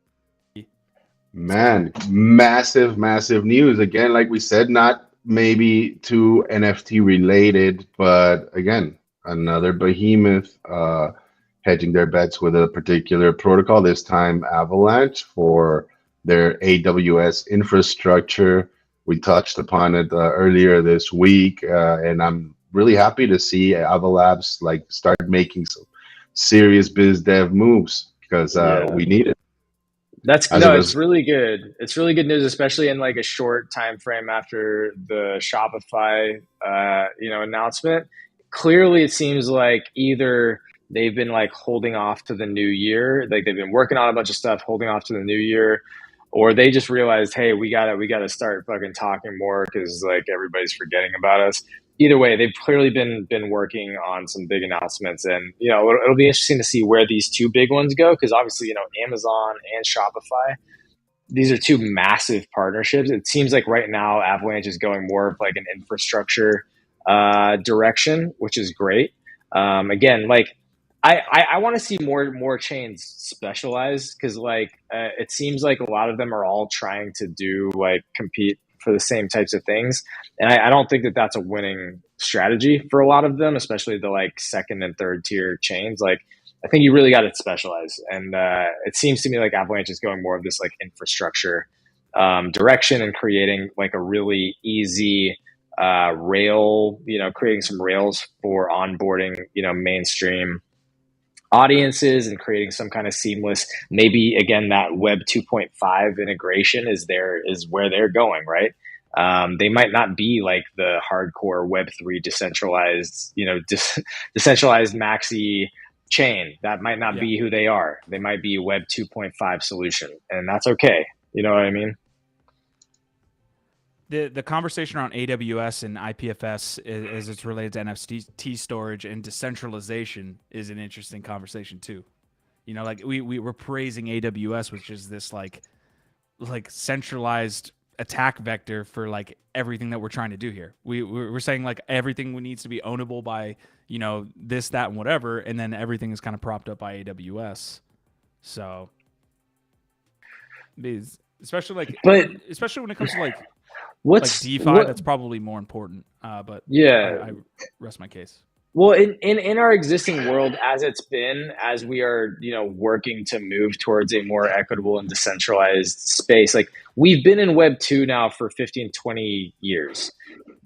Man, massive news again. Like we said, not maybe too NFT related, but again, another behemoth hedging their bets with a particular protocol, this time Avalanche, for their AWS infrastructure. We touched upon it earlier this week, and I'm really happy to see Avalabs like start making some serious biz dev moves because we need it. It's really good. It's really good news, especially in like a short time frame after the Shopify, announcement. Clearly, it seems like either they've been like holding off to the new year, like they've been working on a bunch of stuff, holding off to the new year, or they just realized, hey, we gotta start fucking talking more because like everybody's forgetting about us. either way, they've clearly been working on some big announcements, and it'll be interesting to see where these two big ones go, because obviously Amazon and Shopify, these are two massive partnerships. It seems like right now Avalanche is going more of like an infrastructure direction, which is great. Again, like I want to see more chains specialize, because it seems like a lot of them are all trying to do compete for the same types of things, and I don't think that that's a winning strategy for a lot of them, especially the second and third tier chains. I think you really got to specialize, and it seems to me like Avalanche is going more of this infrastructure direction, and creating a really easy rail, creating some rails for onboarding, mainstream audiences, and creating some kind of seamless, maybe again that Web 2.5 integration is where they're going, right? They might not be like the hardcore Web3 decentralized, decentralized maxi chain. That might not be who they are. They might be a Web 2.5 solution, and that's okay. You know what I mean? The conversation around AWS and IPFS as it's related to NFT storage and decentralization is an interesting conversation too. We were praising AWS, which is this like centralized attack vector for everything that we're trying to do here. We're saying everything needs to be ownable by this, that, and whatever, and then everything is kind of propped up by AWS. So, especially when it comes to what's DeFi, that's probably more important. But yeah, I rest my case. Well, in our existing world, as we are, working to move towards a more equitable and decentralized space, we've been in Web 2 now for 15, 20 years.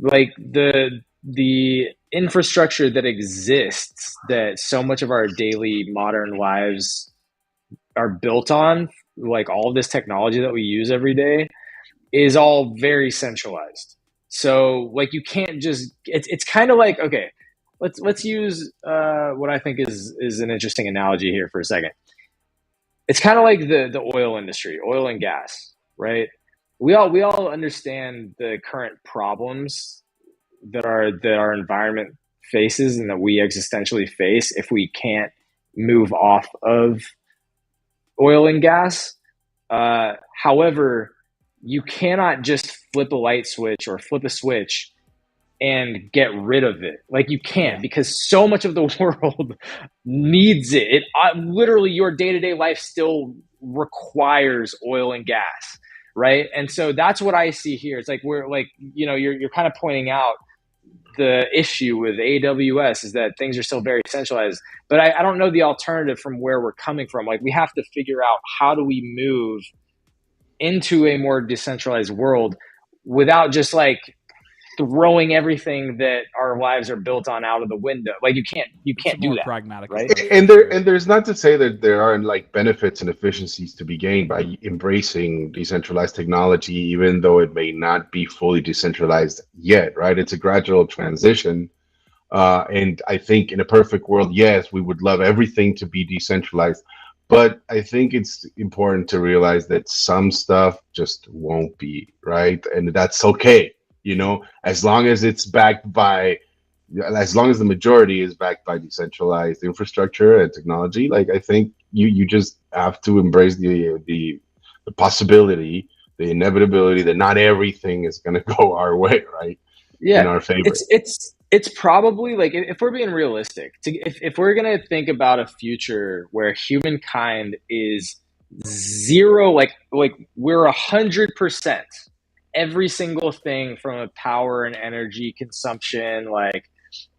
The infrastructure that exists, that so much of our daily modern lives are built on, all of this technology that we use every day, is all very centralized. So you can't just, it's kind of okay, let's use what I think is an interesting analogy here for a second. It's kind of like the oil industry, oil and gas, right? We all understand the current problems that our environment faces, and that we existentially face if we can't move off of oil and gas. However, you cannot just flip a light switch or flip a switch and get rid of it. You can't, because so much of the world needs it. Literally, your day-to-day life still requires oil and gas, right? And so that's what I see here. It's you're kind of pointing out the issue with AWS is that things are still very centralized, but I don't know the alternative from where we're coming from. We have to figure out, how do we move into a more decentralized world without just throwing everything that our lives are built on out of the window. You can't do that. Pragmatic, right? And there's not to say that there aren't benefits and efficiencies to be gained by embracing decentralized technology, even though it may not be fully decentralized yet, right? It's a gradual transition. And I think in a perfect world, yes, we would love everything to be decentralized. But I think it's important to realize that some stuff just won't be, right? And that's okay. As long as it's backed by, as long as the majority is backed by decentralized infrastructure and technology, I think you just have to embrace the possibility, the inevitability that not everything is going to go our way, right? Yeah, in our favor. It's probably if we're being realistic, if we're gonna think about a future where humankind is zero, we're 100%. Every single thing from a power and energy consumption,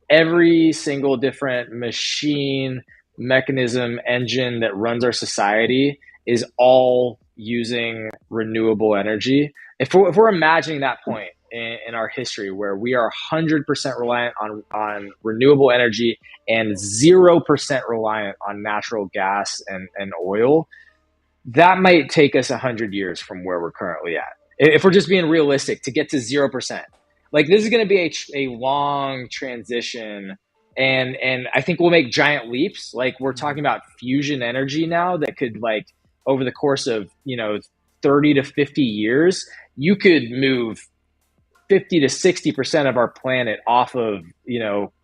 every single different machine, mechanism, engine that runs our society is all using renewable energy. If we're imagining that point in our history where we are 100% reliant on renewable energy and 0% reliant on natural gas and oil, that might take us 100 years from where we're currently at. If we're just being realistic, to get to 0%, this is going to be a long transition, and I think we'll make giant leaps. We're talking about fusion energy now that could over the course of 30 to 50 years, you could move 50 to 60% of our planet off of,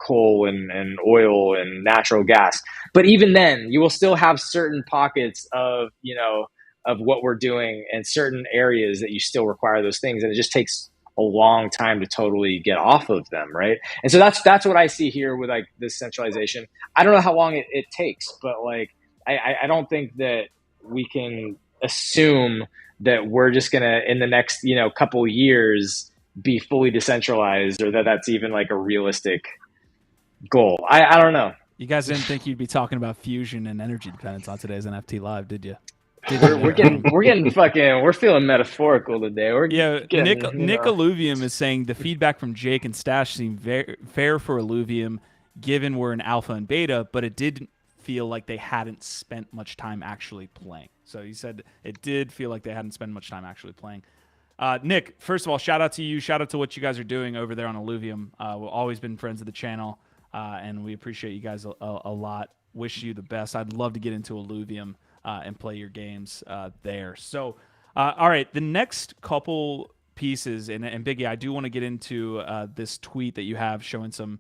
coal and oil and natural gas. But even then, you will still have certain pockets of, of what we're doing and certain areas that you still require those things. And it just takes a long time to totally get off of them, right? And so that's what I see here with like this centralization. I don't know how long it takes, but like I don't think that we can assume that we're just gonna in the next couple years be fully decentralized, or that's even like a realistic goal. I don't know. You guys didn't think you'd be talking about fusion and energy dependence on today's NFT Live, did you? We're getting fucking, we're feeling metaphorical today. Nick Alluvium is saying the feedback from Jake and Stash seemed very fair for Alluvium, given we're in alpha and beta, but it didn't feel like they hadn't spent much time actually playing. So he said it did feel like they hadn't spent much time actually playing. Nick, first of all, shout out to you. Shout out to what you guys are doing over there on Alluvium. We've always been friends of the channel, and we appreciate you guys a lot. Wish you the best. I'd love to get into Alluvium and play your games there. So, all right, the next couple pieces, and Biggie, I do want to get into this tweet that you have showing some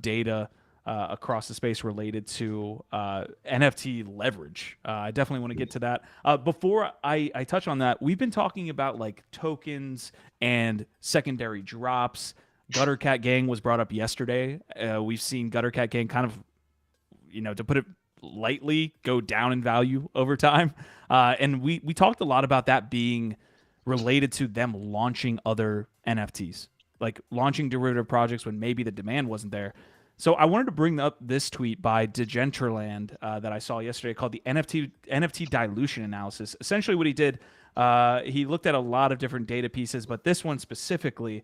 data across the space related to NFT leverage. I definitely want to get to that. Before I touch on that, we've been talking about like tokens and secondary drops. Gutter Cat Gang was brought up yesterday. We've seen Gutter Cat Gang kind of, to put it lightly, go down in value over time. And we talked a lot about that being related to them launching other NFTs, like launching derivative projects when maybe the demand wasn't there. So I wanted to bring up this tweet by Degentraland that I saw yesterday called the NFT dilution analysis. Essentially what he did, he looked at a lot of different data pieces, but this one specifically,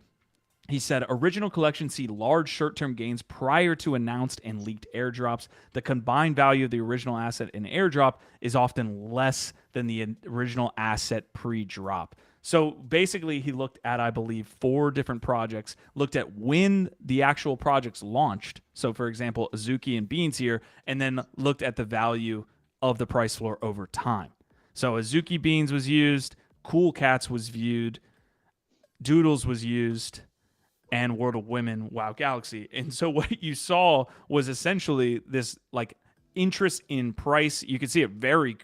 he said, original collections see large short-term gains prior to announced and leaked airdrops. The combined value of the original asset in airdrop is often less than the original asset pre-drop. So basically, he looked at, I believe, 4 different projects, looked at when the actual projects launched. So, for example, Azuki and Beans here, and then looked at the value of the price floor over time. So Azuki Beans was used, Cool Cats was viewed, Doodles was used, and World of Women, WoW Galaxy. And so what you saw was essentially this like interest in price. You can see it very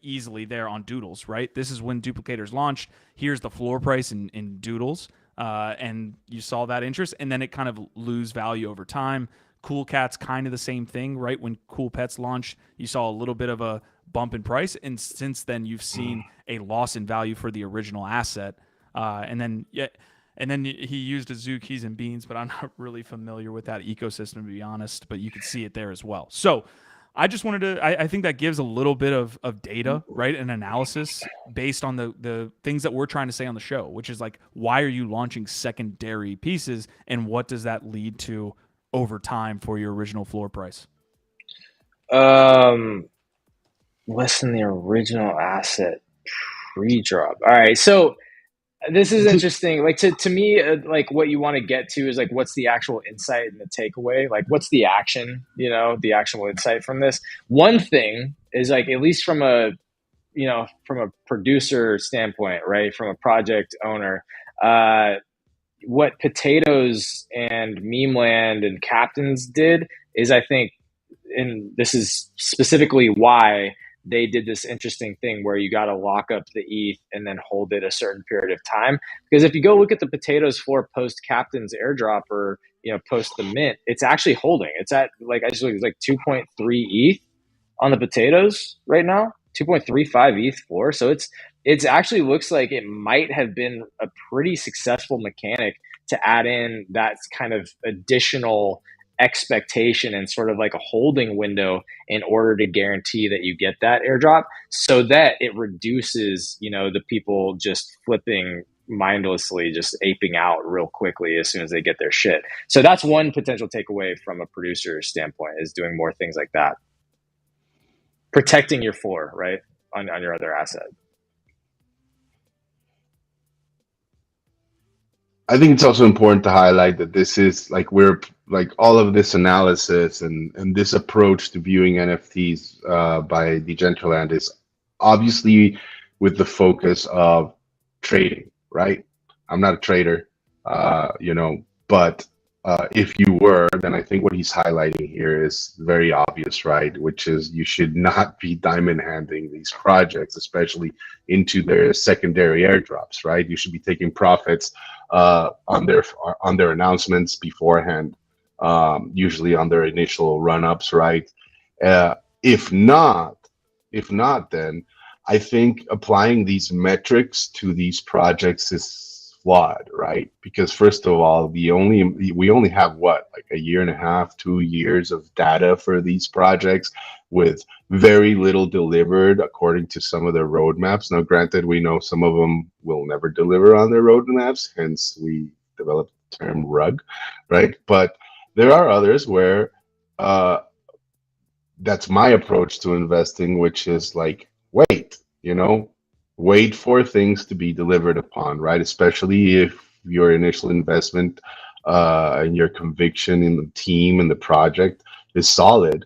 easily there on Doodles, right? This is when duplicators launched. Here's the floor price in Doodles. And you saw that interest, and then it kind of lose value over time. Cool Cats, kind of the same thing, right? When Cool Pets launched, you saw a little bit of a bump in price. And since then, you've seen a loss in value for the original asset. And then he used Azukis and Beans, but I'm not really familiar with that ecosystem, to be honest, but you could see it there as well. So I just wanted to, I think that gives a little bit of data, right? An analysis based on the things that we're trying to say on the show, which is like, why are you launching secondary pieces, and what does that lead to over time for your original floor price? Less than the original asset pre-drop. All right. So this is interesting. Like to me, like what you want to get to is like, what's the actual insight and the takeaway? Like, what's the action? The actual insight from this. One thing is like, at least from a producer standpoint, right? From a project owner, what Potatoes and Meme Land and Captains did is, I think, and this is specifically why they did this interesting thing where you got to lock up the ETH and then hold it a certain period of time. Because if you go look at the Potatoes floor post Captain's airdrop or, post the mint, it's actually holding. It's at like, I just looked, it's like 2.3 ETH on the Potatoes right now, 2.35 ETH floor. So it's actually looks like it might have been a pretty successful mechanic to add in that kind of additional expectation and sort of like a holding window in order to guarantee that you get that airdrop, so that it reduces, the people just flipping mindlessly, just aping out real quickly as soon as they get their shit. So that's one potential takeaway from a producer standpoint, is doing more things like that. Protecting your floor, right, on your other asset. I think it's also important to highlight that this is like, we're like, all of this analysis and this approach to viewing NFTs by Degentraland is obviously with the focus of trading, right? I'm not a trader. But if you were, then I think what he's highlighting here is very obvious, right? Which is you should not be diamond handing these projects, especially into their secondary airdrops, right? You should be taking profits on their announcements beforehand, usually on their initial run-ups, right? Uh, if not, if not, then I think applying these metrics to these projects is flawed, right? Because first of all, we only have what, like a year and a half, 2 years of data for these projects, with very little delivered according to some of their roadmaps. Now, granted, we know some of them will never deliver on their roadmaps, hence we developed the term rug, right? But there are others where uh, that's my approach to investing, which is like, wait, wait for things to be delivered upon, right? Especially if your initial investment and your conviction in the team and the project is solid,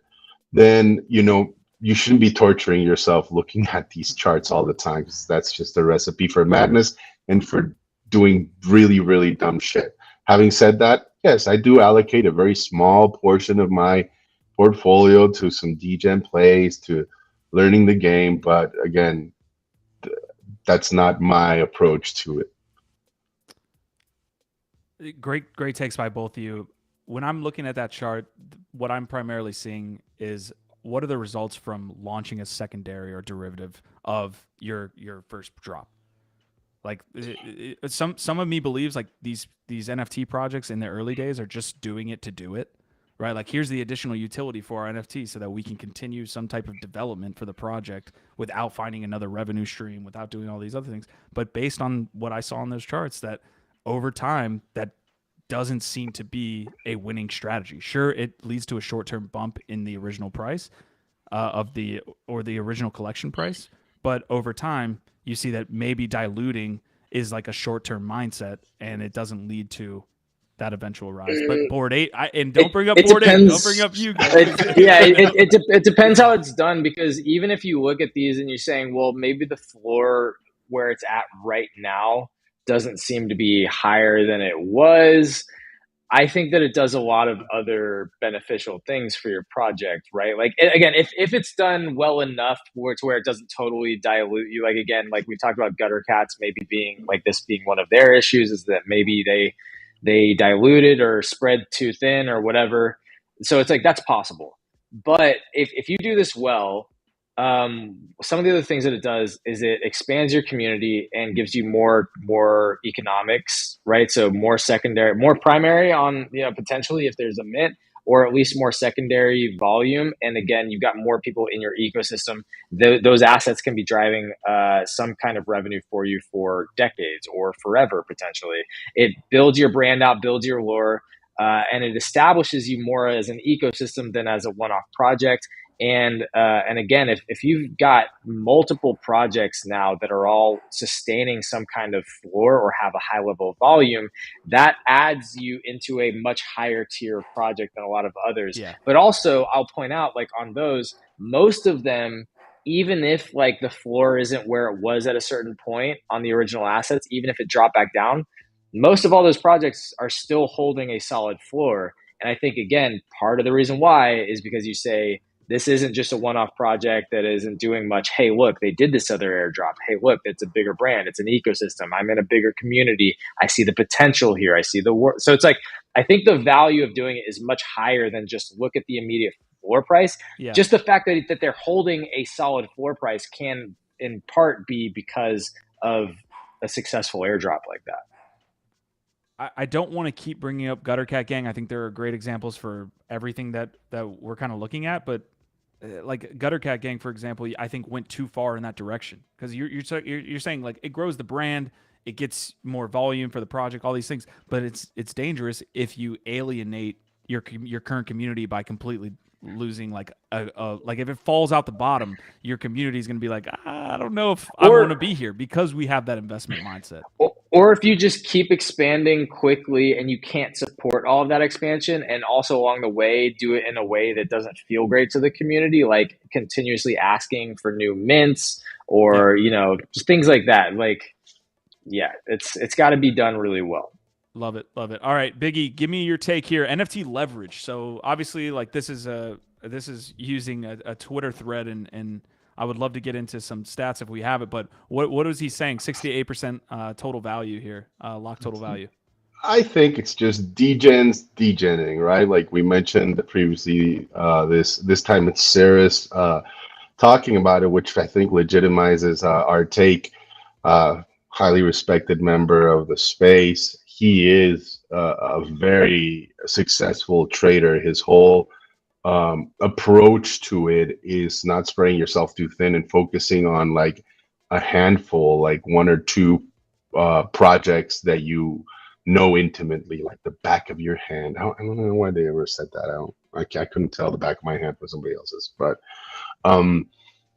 then, you shouldn't be torturing yourself looking at these charts all the time, because that's just a recipe for madness and for doing really, really dumb shit. Having said that, yes, I do allocate a very small portion of my portfolio to some degen plays, to learning the game, but again, that's not my approach to it. Great takes by both of you. When I'm looking at that chart, what I'm primarily seeing is what are the results from launching a secondary or derivative of your first drop. Like some of me believes like these NFT projects in the early days are just doing it to do it, right? Like here's the additional utility for our NFT so that we can continue some type of development for the project without finding another revenue stream, without doing all these other things. But based on what I saw in those charts, that over time that doesn't seem to be a winning strategy. Sure, it leads to a short-term bump in the original price of the original collection price, but over time you see that maybe diluting is like a short-term mindset, and it doesn't lead to that eventual rise. But board 8, and don't bring up board 8. Don't bring up Yuga. It depends how it's done, because even if you look at these and you're saying, well, maybe the floor where it's at right now doesn't seem to be higher than it was, I think that it does a lot of other beneficial things for your project, right? Like, again, if it's done well enough where it doesn't totally dilute you, like, again, like we talked about gutter cats maybe being like this being one of their issues, is that maybe they diluted or spread too thin or whatever. So it's like, that's possible. But if you do this well, some of the other things that it does is it expands your community and gives you more economics, right? So more secondary, more primary on, potentially if there's a mint, or at least more secondary volume. And again, you've got more people in your ecosystem. Those assets can be driving some kind of revenue for you for decades or forever, potentially. It builds your brand out, builds your lore, and it establishes you more as an ecosystem than as a one-off project. And again, if you've got multiple projects now that are all sustaining some kind of floor or have a high level of volume, that adds you into a much higher tier project than a lot of others. Yeah. But also, I'll point out, like on those, most of them, even if like the floor isn't where it was at a certain point on the original assets, even if it dropped back down, most of all those projects are still holding a solid floor. And I think, again, part of the reason why is because you say, this isn't just a one-off project that isn't doing much. Hey, look, they did this other airdrop. Hey, look, it's a bigger brand. It's an ecosystem. I'm in a bigger community. I see the potential here. I see the work. So it's like, I think the value of doing it is much higher than just look at the immediate floor price. Yeah. Just the fact that they're holding a solid floor price can in part be because of a successful airdrop like that. I don't want to keep bringing up Gutter Cat Gang. I think there are great examples for everything that we're kind of looking at, but like Gutter Cat Gang, for example, I think went too far in that direction, because you're saying like it grows the brand, it gets more volume for the project, all these things, but it's dangerous if you alienate your current community by completely losing like like if it falls out the bottom, your community is going to be like, I don't know if I want to be here, because we have that investment mindset. Or if you just keep expanding quickly and you can't support all of that expansion, and also along the way do it in a way that doesn't feel great to the community, like continuously asking for new mints or just things like that. Like, yeah, it's got to be done really well. Love it. Love it. All right, Biggie, give me your take here. NFT leverage. So obviously, like this is using a Twitter thread, and I would love to get into some stats if we have it. But what is he saying? 68% total value here, lock total value. I think it's just degenning, right? Like we mentioned previously, this time it's Ceres talking about it, which I think legitimizes our take. Highly respected member of the space. He is a very successful trader. His whole approach to it is not spreading yourself too thin and focusing on like a handful, like one or two projects that you know intimately, like the back of your hand. I don't know why they ever said that. I couldn't tell the back of my hand from somebody else's, but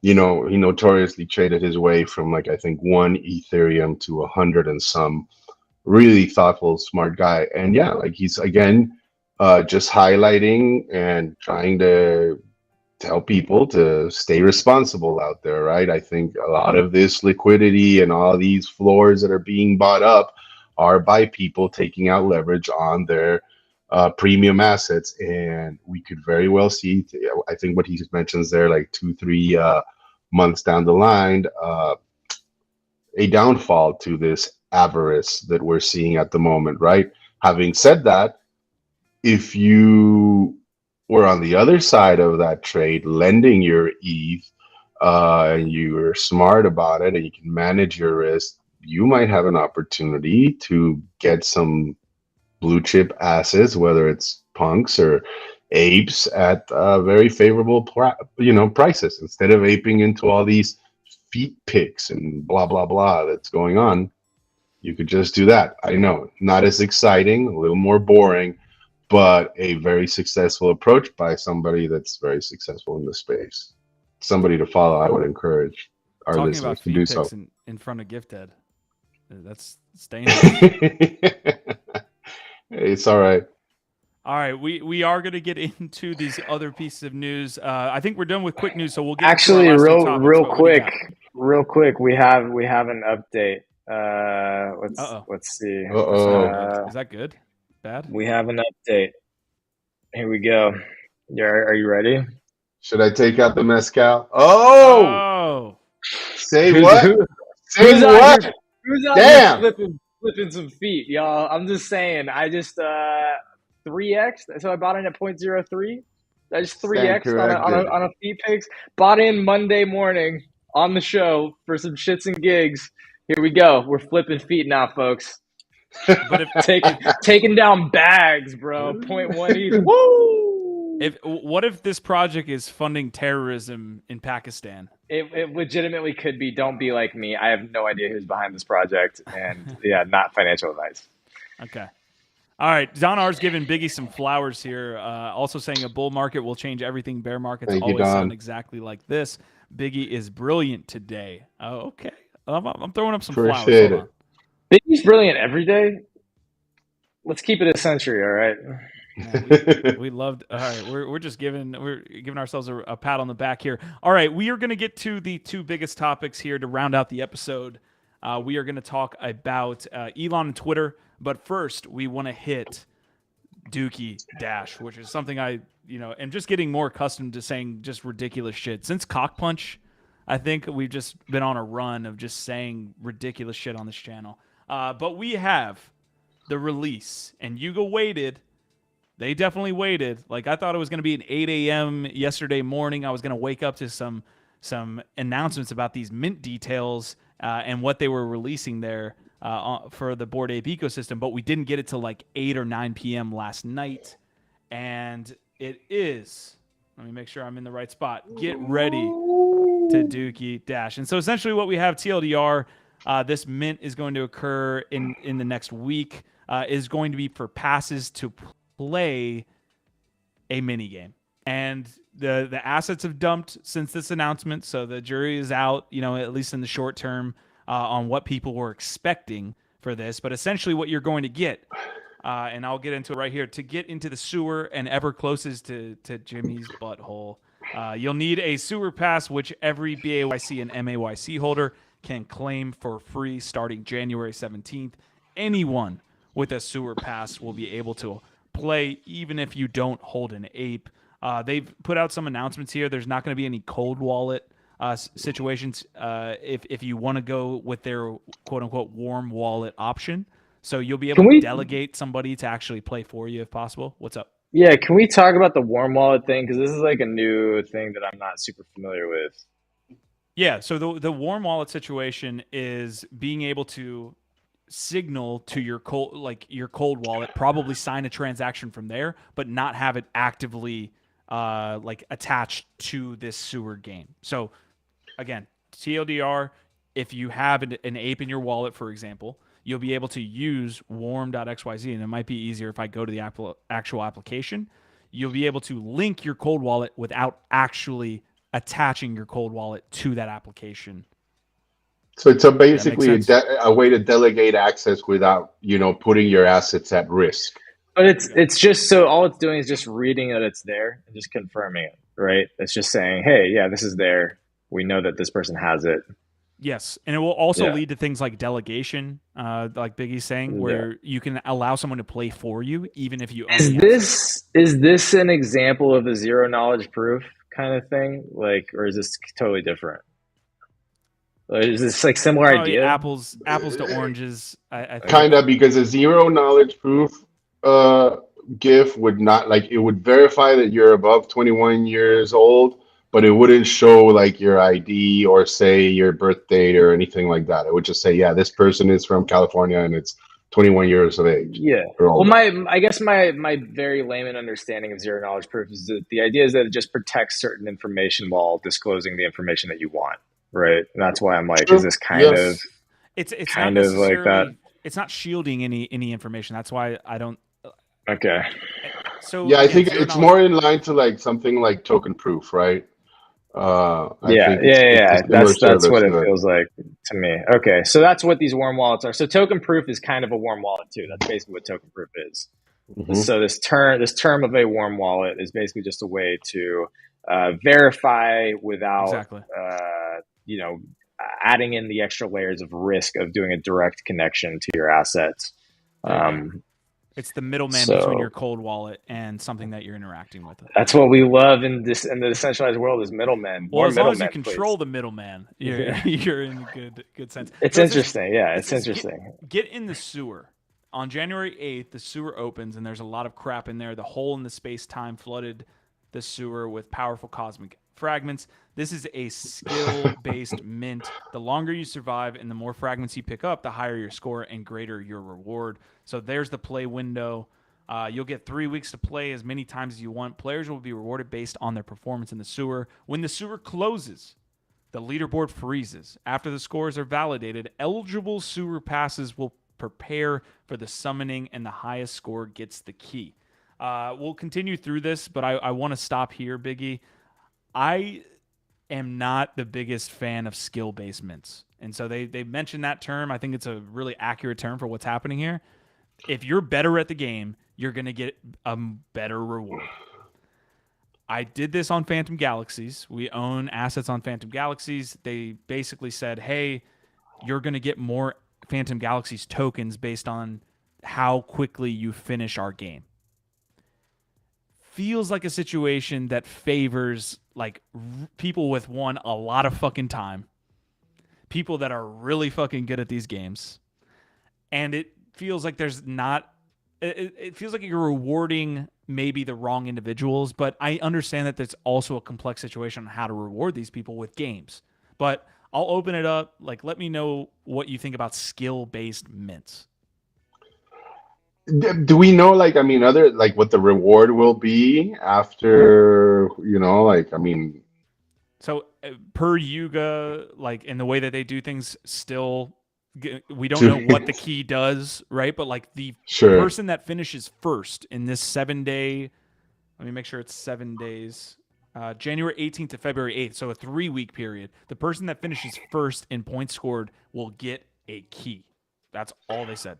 he notoriously traded his way from like I think 1 Ethereum to 100 and some. Really thoughtful, smart guy, and yeah, like he's again just highlighting and trying to tell people to stay responsible out there, right? I think a lot of this liquidity and all these floors that are being bought up are by people taking out leverage on their premium assets, and we could very well see. I think what he mentions there, like 2-3 months down the line, a downfall to this avarice that we're seeing at the moment, right? Having said that, if you were on the other side of that trade, lending your ETH, and you were smart about it and you can manage your risk, you might have an opportunity to get some blue chip assets, whether it's punks or apes, at very favorable prices, instead of aping into all these feet picks and blah blah blah that's going on. You could just do that. I know, not as exciting, a little more boring, but a very successful approach by somebody that's very successful in the space. Somebody to follow. I would encourage our Talking listeners about to feet do picks so. in front of Gifted, that's dangerous. It's all right. All right, we are going to get into these other pieces of news. I think we're done with quick news, so we'll get Actually, into our last two topics. real quick, we have an update. Let's see. Is that good? Bad? We have an update. Here we go. Are you ready? Should I take out the mezcal? Oh! Say what? Say what? Who's out Damn! here flipping some feet, y'all? I'm just saying. I just 3x. So I bought in at 0.03. I just 3x on a feet picks. Bought in Monday morning on the show for some shits and gigs. Here we go. We're flipping feet now, folks. But if taking down bags, bro. 0.1 ETH. Woo! What if this project is funding terrorism in Pakistan? It legitimately could be. Don't be like me. I have no idea who's behind this project, and yeah, not financial advice. Okay. All right. Don R's giving Biggie some flowers here. Also saying a bull market will change everything. Bear markets always sound exactly like this. Biggie is brilliant today. Oh, okay. I'm throwing up some flowers. Hold on. Biggie's brilliant every day. Let's keep it a century, all right? Man, we loved. All right, we're giving ourselves a pat on the back here. All right, we are going to get to the two biggest topics here to round out the episode. We are going to talk about Elon and Twitter, but first we want to hit Dookey Dash, which is something I am just getting more accustomed to saying just ridiculous shit since Cock Punch. I think we've just been on a run of just saying ridiculous shit on this channel. But we have the release, and Yuga waited. They definitely waited. Like, I thought it was going to be an 8 a.m. yesterday morning. I was going to wake up to some announcements about these mint details and what they were releasing there for the Bored Ape ecosystem. But we didn't get it till like 8 or 9 p.m. last night. And it is, let me make sure I'm in the right spot. Get ready to Dookey Dash. And so essentially what we have, TLDR, this mint is going to occur in the next week, is going to be for passes to play a mini game. And the assets have dumped since this announcement, so the jury is out, at least in the short term, on what people were expecting for this. But essentially what you're going to get, and I'll get into it right here, to get into the sewer and ever closest to Jimmy's butthole, you'll need a sewer pass, which every BAYC and MAYC holder can claim for free starting January 17th. Anyone with a sewer pass will be able to play even if you don't hold an ape. They've put out some announcements here. There's not going to be any cold wallet situations if you want to go with their quote unquote warm wallet option. So you'll be able to delegate somebody to actually play for you if possible. What's up? Yeah, can we talk about the warm wallet thing? Because this is like a new thing that I'm not super familiar with. Yeah, so the warm wallet situation is being able to signal to your cold wallet, probably sign a transaction from there, but not have it actively attached to this sewer game. So again, TLDR, if you have an ape in your wallet, for example, you'll be able to use warm.xyz, and it might be easier if I go to the actual application. You'll be able to link your cold wallet without actually attaching your cold wallet to that application. So it's basically a way to delegate access without, putting your assets at risk. But it's just, so all it's doing is just reading that it's there and just confirming it, right? It's just saying, hey, yeah, this is there. We know that this person has it. Yes, and it will also lead to things like delegation, like Biggie's saying, where you can allow someone to play for you, even if you own is this an example of a zero knowledge proof kind of thing, or is this totally different? Is this like similar idea? Apples to oranges. I think. Kind of, because a zero knowledge proof GIF would not, it would verify that you're above 21 years old, but it wouldn't show your ID or say your birth date or anything like that. It would just say, yeah, this person is from California and it's 21 years of age. Yeah. Well, I guess my very layman understanding of zero knowledge proof is that the idea is that it just protects certain information while disclosing the information that you want, right? And that's why I'm like, is this kind of it's kind not of like that? It's not shielding any information. That's why I don't. Okay. So yeah, I think it's more in line to something like token proof, right? Yeah. That's what it feels like to me. Okay, so that's what these warm wallets are. So token proof is kind of a warm wallet too. That's basically what token proof is. Mm-hmm. So this term of a warm wallet is basically just a way to verify without adding in the extra layers of risk of doing a direct connection to your assets. It's the middleman between your cold wallet and something that you're interacting with. That's what we love in the decentralized world is middlemen. Well, as long as you control the middleman, you're in good sense. It's interesting. It's interesting. Get in the sewer. On January 8th, the sewer opens, and there's a lot of crap in there. The hole in the space-time flooded the sewer with powerful cosmic fragments. This is a skill-based mint. The longer you survive and the more fragments you pick up, the higher your score and greater your reward. So there's the play window. You'll get 3 weeks to play as many times as you want. Players will be rewarded based on their performance in the sewer. When the sewer closes, the leaderboard freezes. After the scores are validated, eligible sewer passes will prepare for the summoning, and the highest score gets the key. We'll continue through this, but I want to stop here, Biggie. I am not the biggest fan of skill-based mints. And so they mentioned that term. I think it's a really accurate term for what's happening here. If you're better at the game, you're going to get a better reward. I did this on Phantom Galaxies. We own assets on Phantom Galaxies. They basically said, hey, you're going to get more Phantom Galaxies tokens based on how quickly you finish our game. Feels like a situation that favors people with a lot of fucking time, people that are really fucking good at these games, and it feels like there's not. It feels like you're rewarding maybe the wrong individuals, but I understand that there's also a complex situation on how to reward these people with games. But I'll open it up. Let me know what you think about skill-based mints. Do we know, what the reward will be after, So per Yuga, in the way that they do things, still, we don't know what the key does, right? But the person that finishes first in this 7-day, let me make sure it's 7 days, January 18th to February 8th, so a 3-week period, the person that finishes first in points scored will get a key. That's all they said.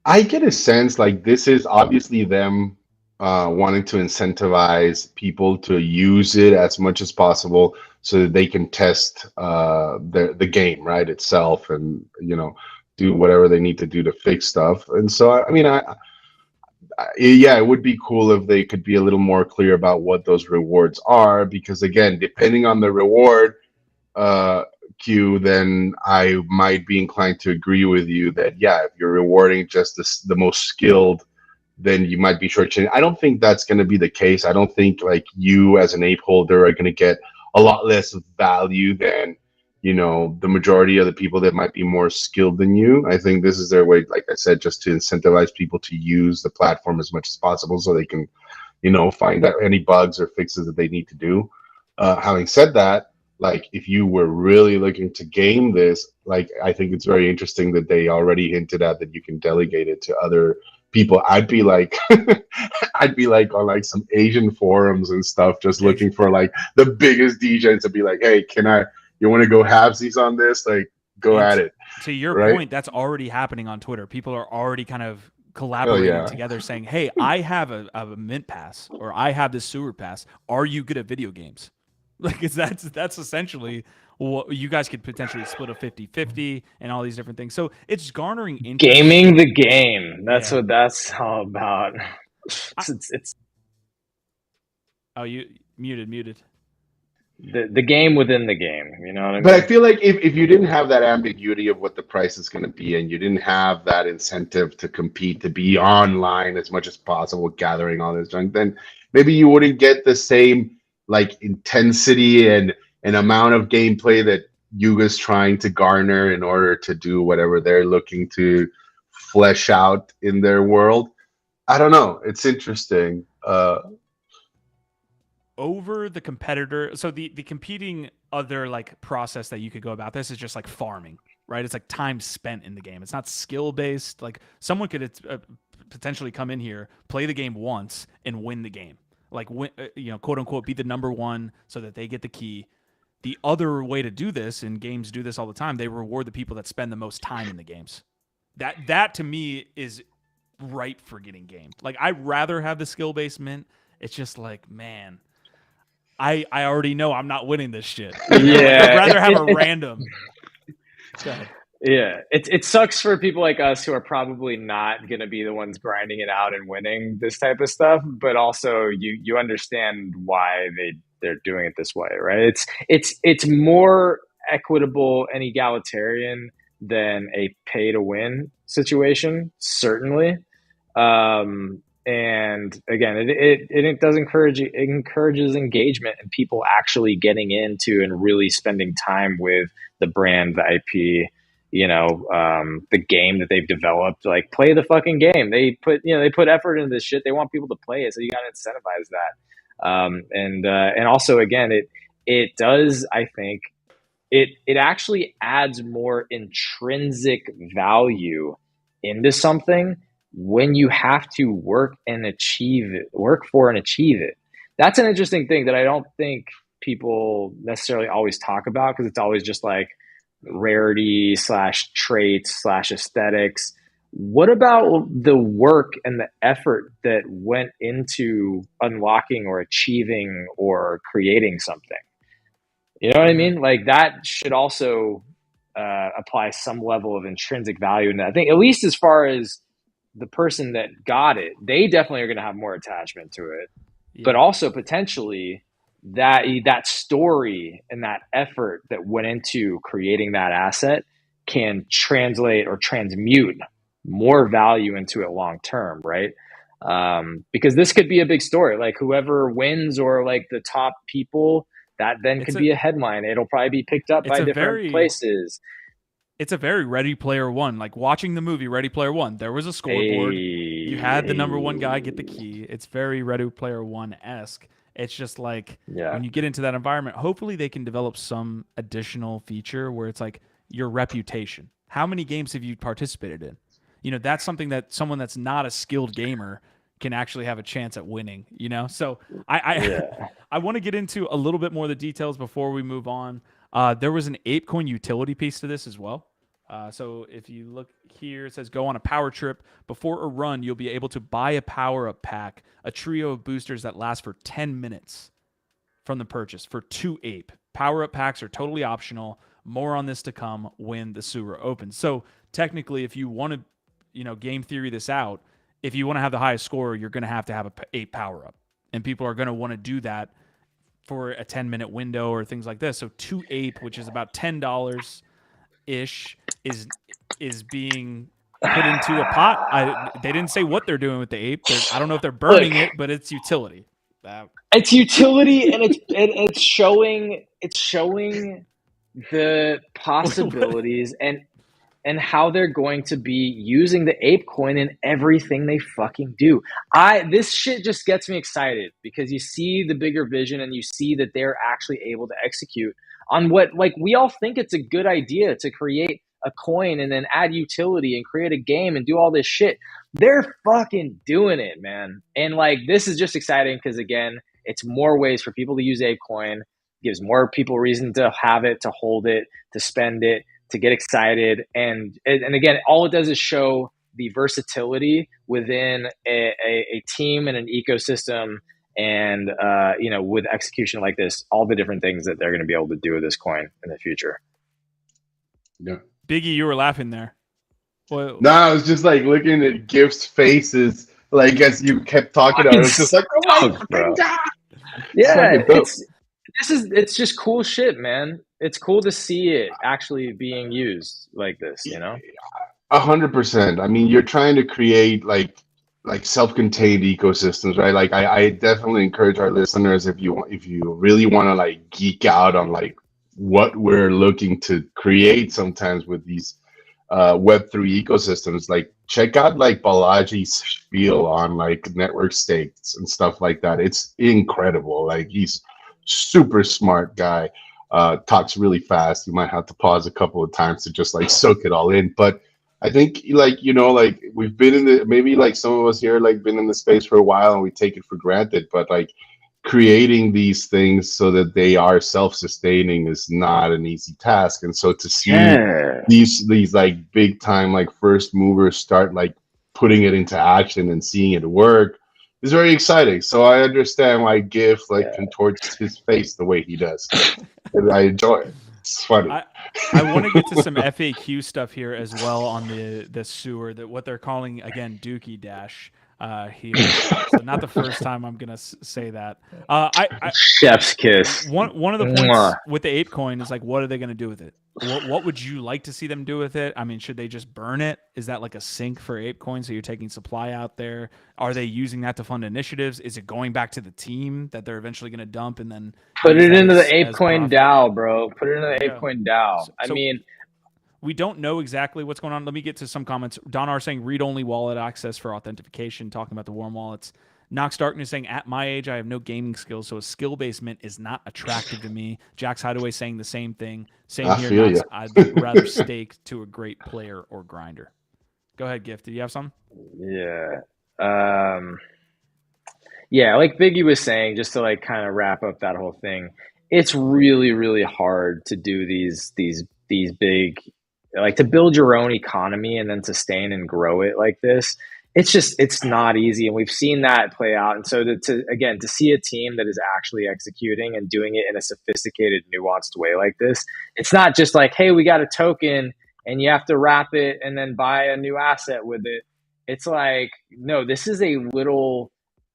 I get a sense this is obviously them wanting to incentivize people to use it as much as possible so that they can test the game, right, itself, and do whatever they need to do to fix stuff. And so, I mean, yeah, it would be cool if they could be a little more clear about what those rewards are, because again, depending on the reward, Q, then I might be inclined to agree with you that, yeah, if you're rewarding just the most skilled, then you might be shortchanging. I don't think that's going to be the case. I don't think like you as an ape holder are going to get a lot less value than, you know, the majority of the people that might be more skilled than you. I think this is their way, like I said, just to incentivize people to use the platform as much as possible so they can, you know, find out any bugs or fixes that they need to do. Having said that, like if you were really looking to game this, like I think it's very interesting that they already hinted at that you can delegate it to other people. I'd be like I'd be like on like some Asian forums and stuff, just looking for like the biggest DJs to be like, hey, you want to go halvesies on this? Like, go at it. To your right? point, that's already happening on Twitter. People are already kind of collaborating together, saying, "Hey, I have a mint pass, or I have this sewer pass. Are you good at video games?" Like, that's essentially what you guys could potentially split a 50-50 and all these different things. So it's garnering interest. Gaming the game. That's what that's all about. It's oh, you muted. The game within the game, you know what I mean? But I feel like if you didn't have that ambiguity of what the price is going to be, and you didn't have that incentive to compete, to be online as much as possible, gathering all this junk, then maybe you wouldn't get the same like intensity and amount of gameplay that Yuga's trying to garner in order to do whatever they're looking to flesh out in their world. I don't know. It's interesting. Over the competitor, so the competing other like process that you could go about this is just like farming, right? It's like time spent in the game. It's not skill based. Like someone could potentially come in here, play the game once, and win the game. Like win, you know, quote unquote, be the number one so that they get the key. The other way to do this, and games do this all the time, they reward the people that spend the most time in the games. That to me is ripe for getting gamed. Like I'd rather have the skill based mint. It's just like, man, I already know I'm not winning this shit. Yeah, I'd rather have a random. Go ahead. Yeah, it sucks for people like us who are probably not going to be the ones grinding it out and winning this type of stuff, but also you understand why they're doing it this way, right? It's more equitable and egalitarian than a pay to win situation, certainly. And again, it does encourages engagement and people actually getting into and really spending time with the brand, the IP, you know, the game that they've developed. Like, play the fucking game. They put effort into this shit. They want people to play it, so you got to incentivize that. And also, again, it does, I think, it actually adds more intrinsic value into something when you have to work for and achieve it. That's an interesting thing that I don't think people necessarily always talk about, because it's always just like rarity / traits / aesthetics. What about the work and the effort that went into unlocking or achieving or creating something? You know what I mean? Like, that should also apply some level of intrinsic value. And I think, at least as far as the person that got it, they definitely are going to have more attachment to it. Yeah. But also potentially that story and that effort that went into creating that asset can translate or transmute more value into it long term, right? Because this could be a big story. Like, whoever wins, or like the top people, that then could be a headline. It'll probably be picked up by different places. It's a very Ready Player One. Like watching the movie Ready Player One, there was a scoreboard. You had the number one guy get the key. It's very Ready Player One-esque. It's just like, when you get into that environment, hopefully they can develop some additional feature where it's like your reputation. How many games have you participated in? You know, that's something that someone that's not a skilled gamer can actually have a chance at winning, you know? So I want to get into a little bit more of the details before we move on. There was an ApeCoin utility piece to this as well. So if you look here, it says, go on a power trip. Before a run, you'll be able to buy a power-up pack, a trio of boosters that last for 10 minutes from the purchase for 2 ape. Power-up packs are totally optional. More on this to come when the sewer opens. So technically, if you want to, game theory this out, if you want to have the highest score, you're going to have a 8 power up, and people are going to want to do that for a 10-minute window or things like this. So 2 ape, which is about $10 ish, is being put into a pot. They didn't say what they're doing with the ape. I don't know if they're burning it, but it's utility. It's utility, and it's showing the possibilities and how they're going to be using the ape coin in everything they fucking do. This shit just gets me excited because you see the bigger vision and you see that they're actually able to execute on what, like, we all think it's a good idea to create a coin and then add utility and create a game and do all this shit. They're fucking doing it, man. And like, this is just exciting because, again, it's more ways for people to use ApeCoin, gives more people reason to have it, to hold it, to spend it, to get excited. And again, all it does is show the versatility within a team and an ecosystem. And, with execution like this, all the different things that they're going to be able to do with this coin in the future. Yeah. Biggie, you were laughing there. Well, no, I was just like looking at Gift's faces, like as you kept talking about it. It's just like, oh my god. Yeah, it's just cool shit, man. It's cool to see it actually being used like this, 100%. I mean, you're trying to create like self-contained ecosystems, right? Like I definitely encourage our listeners, if you really want to like geek out on like what we're looking to create sometimes with these Web3 ecosystems, like check out like Balaji's spiel on like network stakes and stuff like that. It's incredible. Like, he's super smart guy, talks really fast. You might have to pause a couple of times to just like soak it all in. But I think like we've been maybe like some of us here like been in the space for a while and we take it for granted, but like creating these things so that they are self-sustaining is not an easy task. And so to see these like big time like first movers start like putting it into action and seeing it work is very exciting. So I understand why GIF contorts his face the way he does. And I enjoy it. It's funny. I want to get to some FAQ stuff here as well on the sewer, that what they're calling again Dookey Dash. Here, so not the first time I'm gonna say that. Chef's kiss. One of the points with the ape coin is like, what are they gonna do with it? What would you like to see them do with it? I mean, should they just burn it? Is that like a sink for ape coin? So you're taking supply out there. Are they using that to fund initiatives? Is it going back to the team that they're eventually gonna dump and then put it into the ape coin DAO, bro? Put it into the ape coin DAO. I mean. We don't know exactly what's going on. Let me get to some comments. Don R saying read-only wallet access for authentication, talking about the warm wallets. Nox Darkness saying, at my age, I have no gaming skills, so a skill-based mint is not attractive to me. Jax Hideaway saying the same thing. Same here, Nox. I'd rather stake to a great player or grinder. Go ahead, Gift. Did you have some? Yeah. Yeah, like Biggie was saying, just to like kind of wrap up that whole thing, it's really, really hard to do these big, like, to build your own economy and then sustain and grow it like this. It's not easy. And we've seen that play out. And so to see a team that is actually executing and doing it in a sophisticated, nuanced way like this, it's not just like, hey, we got a token and you have to wrap it and then buy a new asset with it. It's like, no, this is a little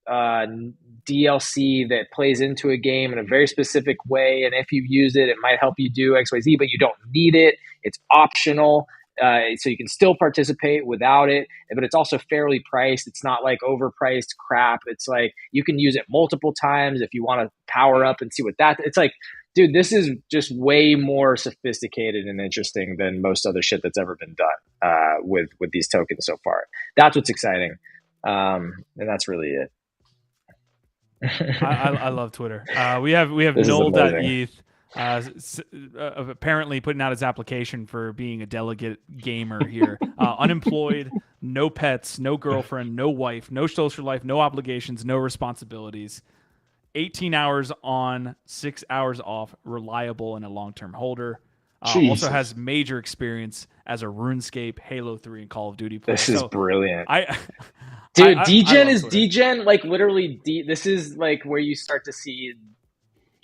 DLC that plays into a game in a very specific way. And if you use it, it might help you do XYZ, but you don't need it. It's optional. So you can still participate without it, but it's also fairly priced. It's not like overpriced crap. It's like you can use it multiple times if you want to power up and see what it's like. Dude, this is just way more sophisticated and interesting than most other shit that's ever been done with these tokens so far. That's what's exciting. And that's really it. I love Twitter. We have Null.eth apparently putting out his application for being a delegate gamer here. Unemployed, no pets, no girlfriend, no wife, no social life, no obligations, no responsibilities. 18 hours on, 6 hours off, reliable and a long-term holder. Also has major experience as a RuneScape, Halo 3, and Call of Duty player. This is brilliant. Dude, DGen is Twitter. DGen, like literally, this is like where you start to see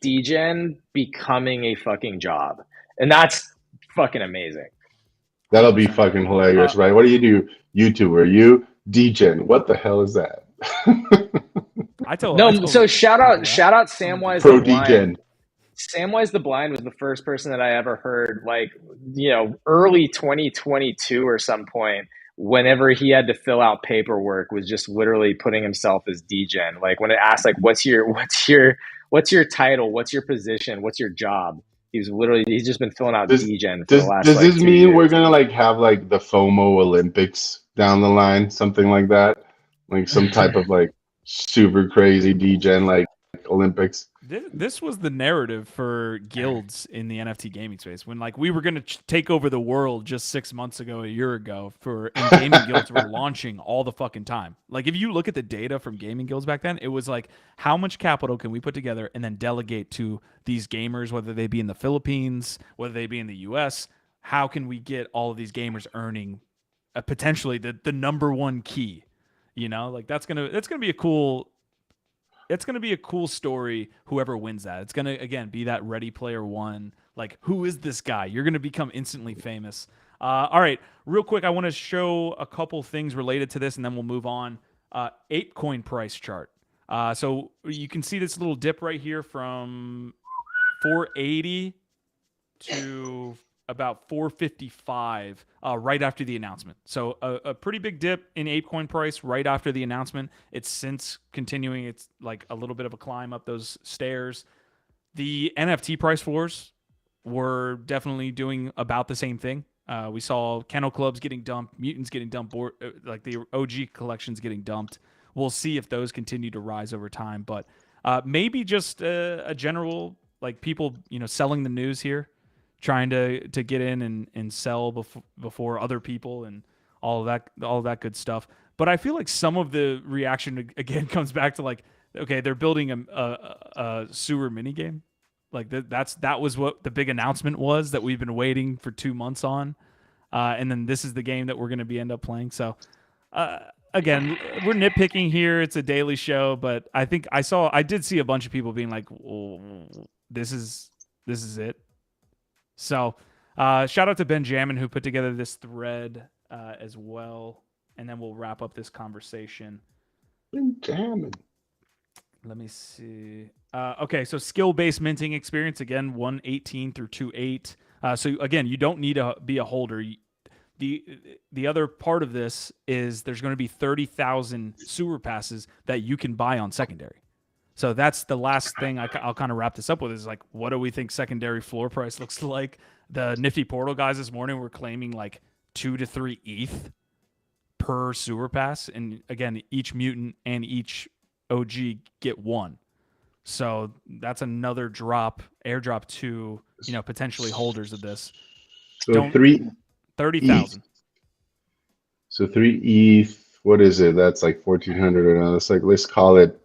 DGen becoming a fucking job. and that's fucking amazing. That'll be fucking hilarious, right? What do? YouTuber, you degen. What the hell is that? So shout out Samwise Pro the Blind. degen. Samwise the Blind was the first person that I ever heard, like, early 2022 or some point, whenever he had to fill out paperwork, was just literally putting himself as degen. Like when it asked, like, what's your title? What's your position? What's your job? He's just been filling out degen for the last Does this mean 2 years. we're gonna like have like the FOMO Olympics down the line, something like that? Like some type of like super crazy degen like Olympics? This was the narrative for guilds in the NFT gaming space when like we were going to take over the world just 6 months ago, a year ago, and gaming guilds were launching all the fucking time. Like if you look at the data from gaming guilds back then, it was like how much capital can we put together and then delegate to these gamers, whether they be in the Philippines, whether they be in the US, how can we get all of these gamers earning potentially the number one key, like that's going to be a cool. It's going to be a cool story, whoever wins that. It's going to, again, be that Ready Player One. Like, who is this guy? You're going to become instantly famous. All right, real quick, I want to show a couple things related to this, and then we'll move on. ApeCoin price chart. So you can see this little dip right here from 480 to about 455 right after the announcement. So a pretty big dip in ApeCoin price right after the announcement. It's since continuing. It's like a little bit of a climb up those stairs. The NFT price floors were definitely doing about the same thing. We saw Kennel Clubs getting dumped, Mutants getting dumped, like the OG collections getting dumped. We'll see if those continue to rise over time. But maybe just a general, like people, selling the news here, trying to get in and sell before other people and all of that good stuff. But I feel like some of the reaction again comes back to like, okay, they're building a sewer mini game. Like that was what the big announcement was that we've been waiting for 2 months on, and then this is the game that we're going to end up playing. So again, we're nitpicking here. It's a daily show, but I think I did see a bunch of people being like, oh, this is it. So shout out to Benjamin who put together this thread as well. And then we'll wrap up this conversation. Benjamin. Let me see. Okay, so skill-based minting experience, again, 118 through 28. So again, you don't need to be a holder. The other part of this is there's going to be 30,000 sewer passes that you can buy on secondary. So that's the last thing I'll kind of wrap this up with is like, what do we think secondary floor price looks like? The Nifty Portal guys this morning were claiming like 2 to 3 ETH per sewer pass. And again, each mutant and each OG get one. So that's another airdrop to, potentially holders of this. So 30,000. So 3 ETH, what is it? That's like 1,400 or that's like, let's call it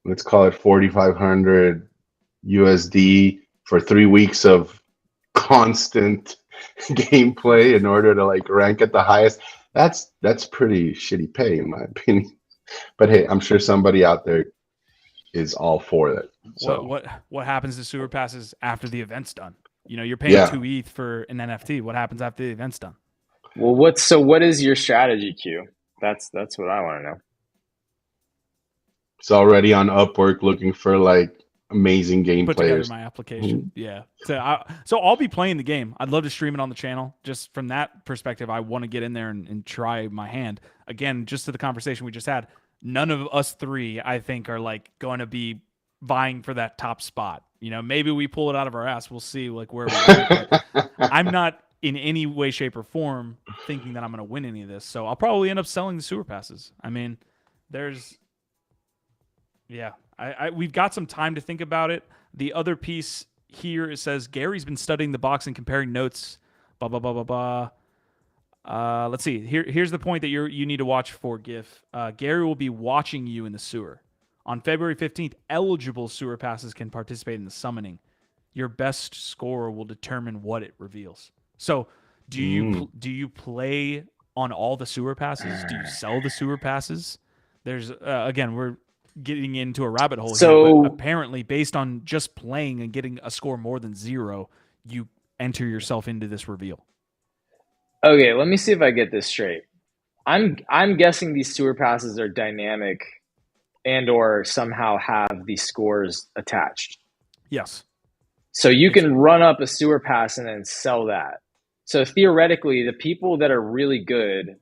4,500 USD for 3 weeks of constant gameplay in order to like rank at the highest. That's pretty shitty pay in my opinion. But hey, I'm sure somebody out there is all for that. So what happens to sewer passes after the event's done? You're paying 2 ETH for an NFT. What happens after the event's done? Well, what is your strategy, Q? That's what I want to know. It's already on Upwork looking for like amazing game Put players. Together my application. Mm-hmm. Yeah. So I'll be playing the game. I'd love to stream it on the channel. Just from that perspective, I want to get in there and try my hand. Again, just to the conversation we just had, none of us three, I think, are like going to be vying for that top spot. Maybe we pull it out of our ass. We'll see like where we are. I'm not in any way, shape, or form thinking that I'm going to win any of this. So I'll probably end up selling the sewer passes. I mean, we've got some time to think about it. The other piece here, it says Gary's been studying the box and comparing notes. Blah blah blah blah blah. Let's see. Here's the point that you need to watch for. GIF. Gary will be watching you in the sewer on February 15th. Eligible sewer passes can participate in the summoning. Your best score will determine what it reveals. So, do you play on all the sewer passes? Do you sell the sewer passes? There's again, we're getting into a rabbit hole here, but apparently based on just playing and getting a score more than 0, you enter yourself into this reveal. Okay, let me see if I get this straight. I'm guessing these sewer passes are dynamic and or somehow have these scores attached. Yes. So you can run up a sewer pass and then sell that. So theoretically, the people that are really good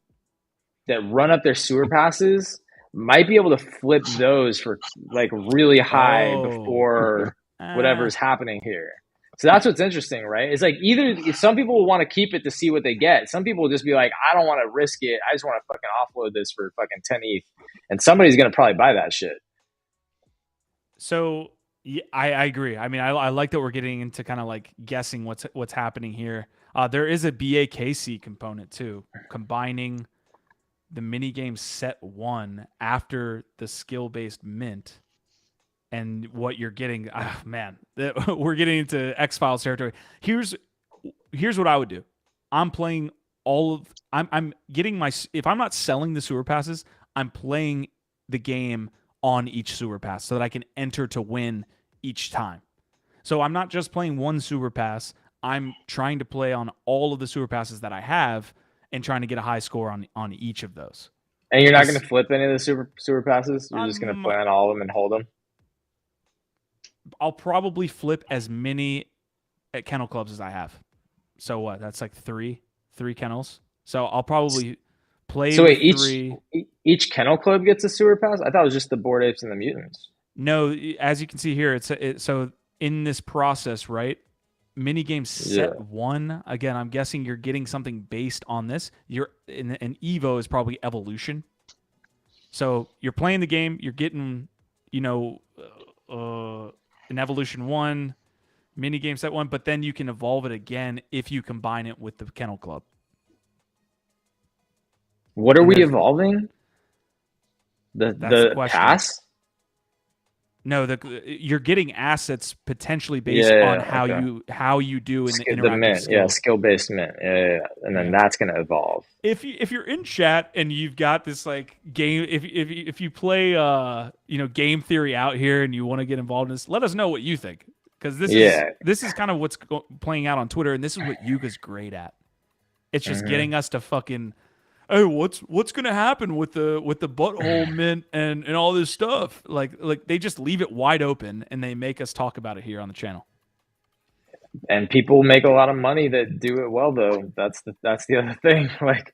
that run up their sewer passes might be able to flip those for like really high before whatever's happening here. So that's what's interesting, right? It's like either some people will want to keep it to see what they get. Some people will just be like, I don't want to risk it. I just want to fucking offload this for fucking 10 ETH. And somebody's going to probably buy that shit. So yeah, I agree. I mean, I like that we're getting into kind of like guessing what's happening here. There is a BAKC component too, combining the mini game set 1 after the skill-based mint. And what you're getting, man, we're getting into X-Files territory. Here's what I would do. I'm playing I'm getting if I'm not selling the sewer passes, I'm playing the game on each sewer pass so that I can enter to win each time. So I'm not just playing one sewer pass. I'm trying to play on all of the sewer passes that I have and trying to get a high score on each of those. And you're not going to flip any of the sewer passes? You're just going to play on all of them and hold them? I'll probably flip as many at kennel clubs as I have. So what? That's like three kennels. So I'll probably play. So wait, three. Each kennel club gets a sewer pass? I thought it was just the Bored Apes and the Mutants. No, as you can see here, so in this process, right? Minigame set 1. Again, I'm guessing you're getting something based on this. An Evo is probably evolution. So you're playing the game. You're getting, an evolution 1, minigame set 1, but then you can evolve it again if you combine it with the Kennel Club. What are we evolving? The pass? No, you're getting assets potentially based on how you do in the interactive mint, skill. Skill-based mint, and then that's gonna evolve. If you're in chat and you've got this like game, if you play game theory out here and you want to get involved in this, let us know what you think, because this is kind of what's playing out on Twitter, and this is what Yuga's great at. It's just getting us to fucking. Hey, what's gonna happen with the butthole mint and all this stuff? Like they just leave it wide open and they make us talk about it here on the channel. And people make a lot of money that do it well, though. That's the other thing. Like,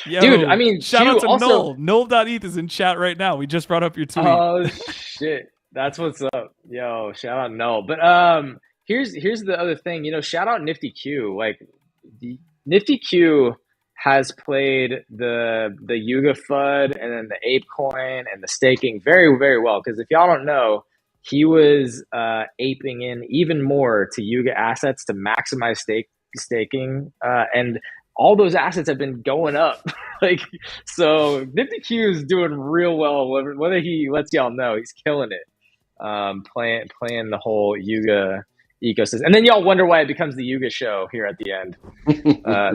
dude, I mean, shout out to Null. Null.eth is in chat right now. We just brought up your tweet. Oh shit, that's what's up. Yo, shout out Null. But here's the other thing. Shout out Nifty Q. Like, the Nifty Q has played the Yuga FUD and then the Ape Coin and the staking very, very well. Because if y'all don't know, he was aping in even more to Yuga assets to maximize staking. And all those assets have been going up. So Nifty Q is doing real well. Whether he lets y'all know, he's killing it. Playing the whole Yuga ecosystem, and then y'all wonder why it becomes the Yuga show here at the end.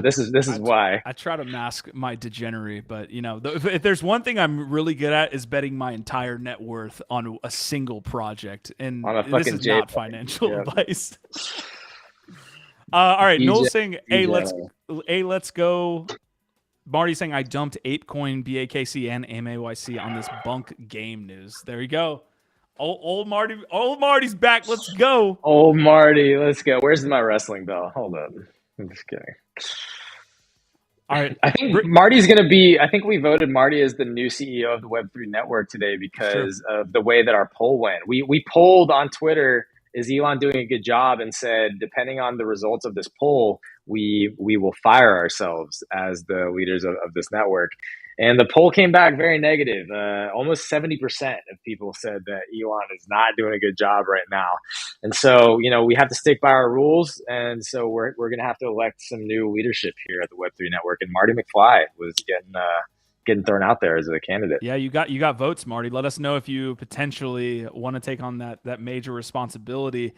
This is why I try to mask my degenery, but if there's one thing I'm really good at is betting my entire net worth on a single project, and this is not financial advice. All right, Noel's saying, let's go. Marty's saying I dumped ApeCoin, BAKC, and MAYC on this bunk game news. There you go. Old Marty's back. Let's go. Old Marty, let's go. Where's my wrestling bell? Hold up. I'm just kidding. All right. I think Marty's going to be, I think we voted Marty as the new CEO of the Web3 network today because of the way that our poll went. We polled on Twitter, is Elon doing a good job? And said, depending on the results of this poll, we will fire ourselves as the leaders of this network. And the poll came back very negative. Almost 70% of people said that Elon is not doing a good job right now. And so, we have to stick by our rules. And so we're going to have to elect some new leadership here at the Web3 network. And Marty McFly was getting thrown out there as a candidate. Yeah, you got votes, Marty. Let us know if you potentially want to take on that major responsibility.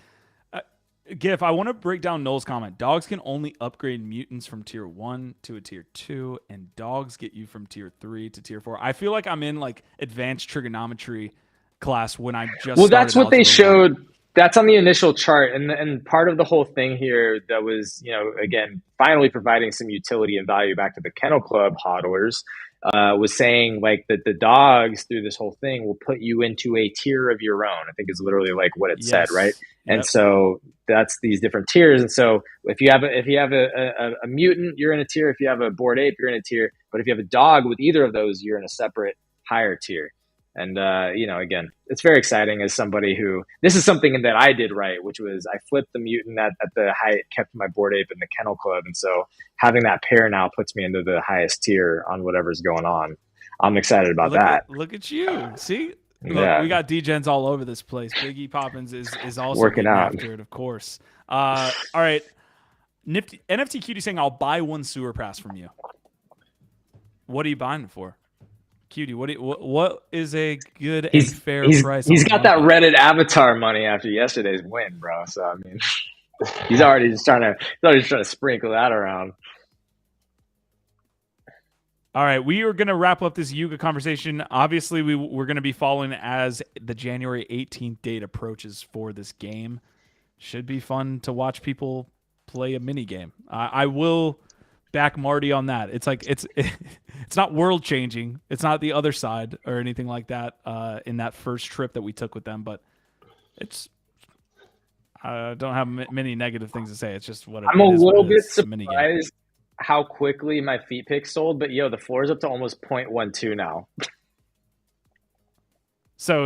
Gif, I want to break down Noel's comment. Dogs can only upgrade mutants from tier 1 to a tier 2, and dogs get you from tier 3 to tier 4. I feel like I'm in like advanced trigonometry class when I just that's what they showed. That's on the initial chart, and part of the whole thing here that was, again, finally providing some utility and value back to the Kennel Club hodlers, was saying like that the dogs through this whole thing will put you into a tier of your own. I think is literally like what it said, right? Yep. And so that's these different tiers. And so if you have a mutant, you're in a tier. If you have a Bored Ape, you're in a tier. But if you have a dog with either of those, you're in a separate higher tier. And, again, it's very exciting as somebody who, this is something that I did right, which was I flipped the mutant at the height, kept my Bored Ape in the Kennel Club. And so having that pair now puts me into the highest tier on whatever's going on. I'm excited about that. Look at you. See? Yeah. Look, we got D-Gens all over this place. Biggie Poppins is also working out after it, of course. All right. Nifty NFT Cutie saying, I'll buy one sewer pass from you. What are you buying it for? Cutie, what is a good and fair price? He's got that Reddit avatar money after yesterday's win, bro. So I mean, he's already just trying to sprinkle that around. All right, we are going to wrap up this Yuga conversation. Obviously, we're going to be following as the January 18th date approaches for this game. Should be fun to watch people play a mini game. I will back Marty on that. It's like it's not world changing. It's not the other side or anything like that in that first trip that we took with them, but it's I don't have many negative things to say. It's just what I'm a little bit surprised how quickly my feet pick sold, but the floor is up to almost 0.12 now. So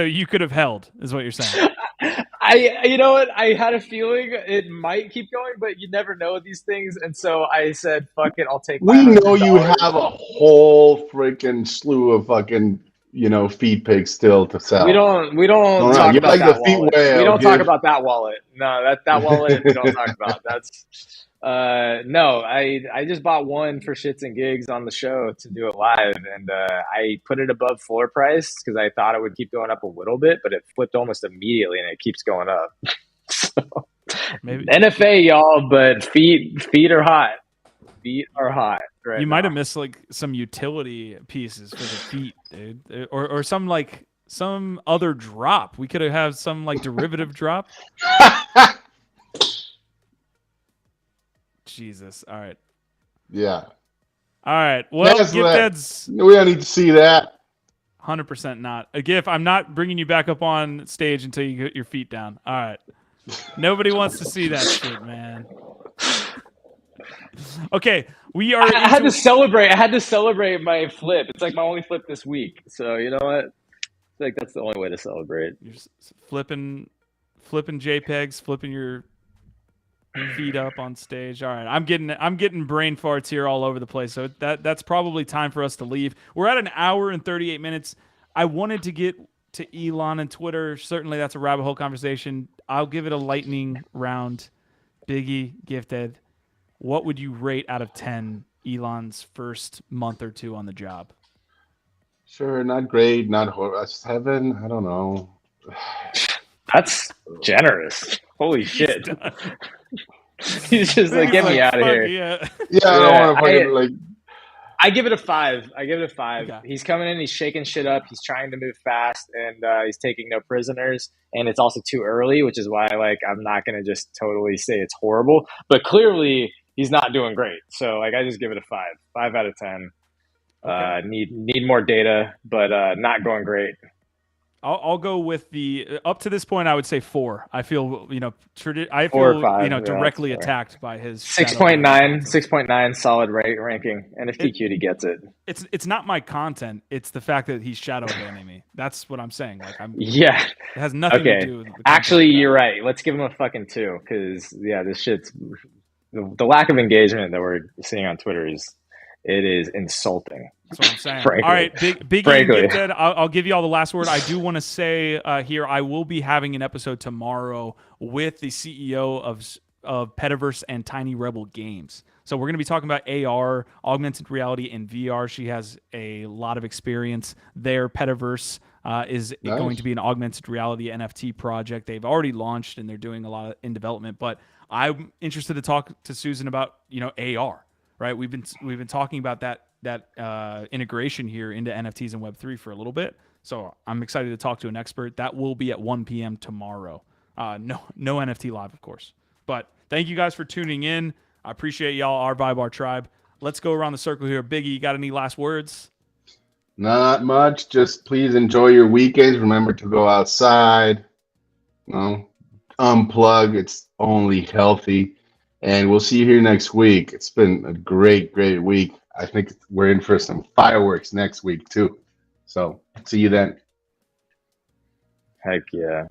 you could have held, is what you're saying. You know what? I had a feeling it might keep going, but you never know these things. And so I said, fuck it, I'll take We know you have a whole freaking slew of fucking, feed pigs still to sell. We don't talk about that wallet. We don't talk about that wallet. No, that wallet we don't talk about. That's no, I just bought one for shits and gigs on the show to do it live, and I put it above floor price because I thought it would keep going up a little bit, but it flipped almost immediately, and it keeps going up. So, maybe NFA, y'all, but feet are hot. Feet are hot. Right you might have missed like some utility pieces for the feet, dude, or some other drop. We could have had some like derivative drop. Jesus. All right. Yeah. All right. Well, GIF we don't need to see that. 100% not. A GIF, I'm not bringing you back up on stage until you get your feet down. All right. Nobody wants to see that shit, man. Okay, we are. I had to celebrate my flip. It's like my only flip this week. So you know what? I feel like that's the only way to celebrate. You're flipping JPEGs, flipping your feet up on stage. All right, I'm getting brain farts here all over the place. So that's probably time for us to leave. We're at an hour and 38 minutes. I wanted to get to Elon and Twitter. Certainly, that's a rabbit hole conversation. I'll give it a lightning round. Biggie, Gifted. What would you rate out of 10 Elon's first month or two on the job? Sure, not great, not 7. I don't know. That's generous. Holy shit. He's just like, get me out of here. Yeah, I don't want to I give it a 5. Okay. He's coming in, he's shaking shit up, he's trying to move fast, and he's taking no prisoners. And it's also too early, which is why I'm not going to just totally say it's horrible. But clearly, he's not doing great. So I just give it a 5. 5 out of 10. Okay. Need more data, but not going great. I'll go with the up to this point. I would say 4. I feel 4 or 5, directly attacked by his 6.9 solid ranking. NFT Cutie gets it. It's not my content. It's the fact that he's shadow banning me. That's what I'm saying. It has nothing to do with the actually, you're right. Let's give him a fucking 2 because this shit's the lack of engagement that we're seeing on Twitter is insulting. That's what I'm saying. Frankly. All right, Big Gifted, I'll give you all the last word. I do want to say here, I will be having an episode tomorrow with the CEO of Metaverse and Tiny Rebel Games. So we're going to be talking about AR, augmented reality, and VR. She has a lot of experience there. Metaverse is going to be an augmented reality NFT project. They've already launched and they're doing a lot in development. But I'm interested to talk to Susan about AR. Right, we've been talking about that integration here into NFTs and Web3 for a little bit. So I'm excited to talk to an expert. That will be at 1 p.m. tomorrow. No NFT live, of course. But thank you guys for tuning in. I appreciate y'all, our Vibe, our tribe. Let's go around the circle here. Biggie, you got any last words? Not much. Just please enjoy your weekends. Remember to go outside. Unplug. It's only healthy. And we'll see you here next week. It's been a great, great week. I think we're in for some fireworks next week, too. So see you then. Heck yeah.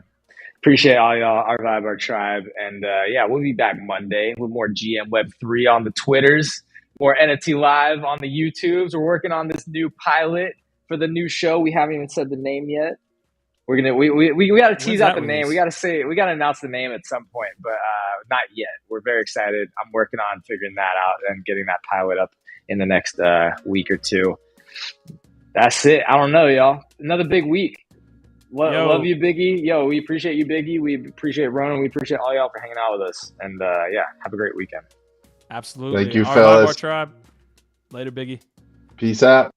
Appreciate all y'all, our Vibe, our tribe. And yeah, we'll be back Monday with more GM Web3 on the Twitters, more NFT Live on the YouTubes. We're working on this new pilot for the new show. We haven't even said the name yet. We gotta tease out the name. We gotta announce the name at some point, but not yet. We're very excited. I'm working on figuring that out and getting that pilot up in the next week or two. That's it. I don't know, y'all. Another big week. Love you, Biggie. Yo, we appreciate you, Biggie. We appreciate Ronan. We appreciate all y'all for hanging out with us. And yeah, have a great weekend. Absolutely. Thank you, Our fellas. Vibe, our tribe. Later, Biggie. Peace out.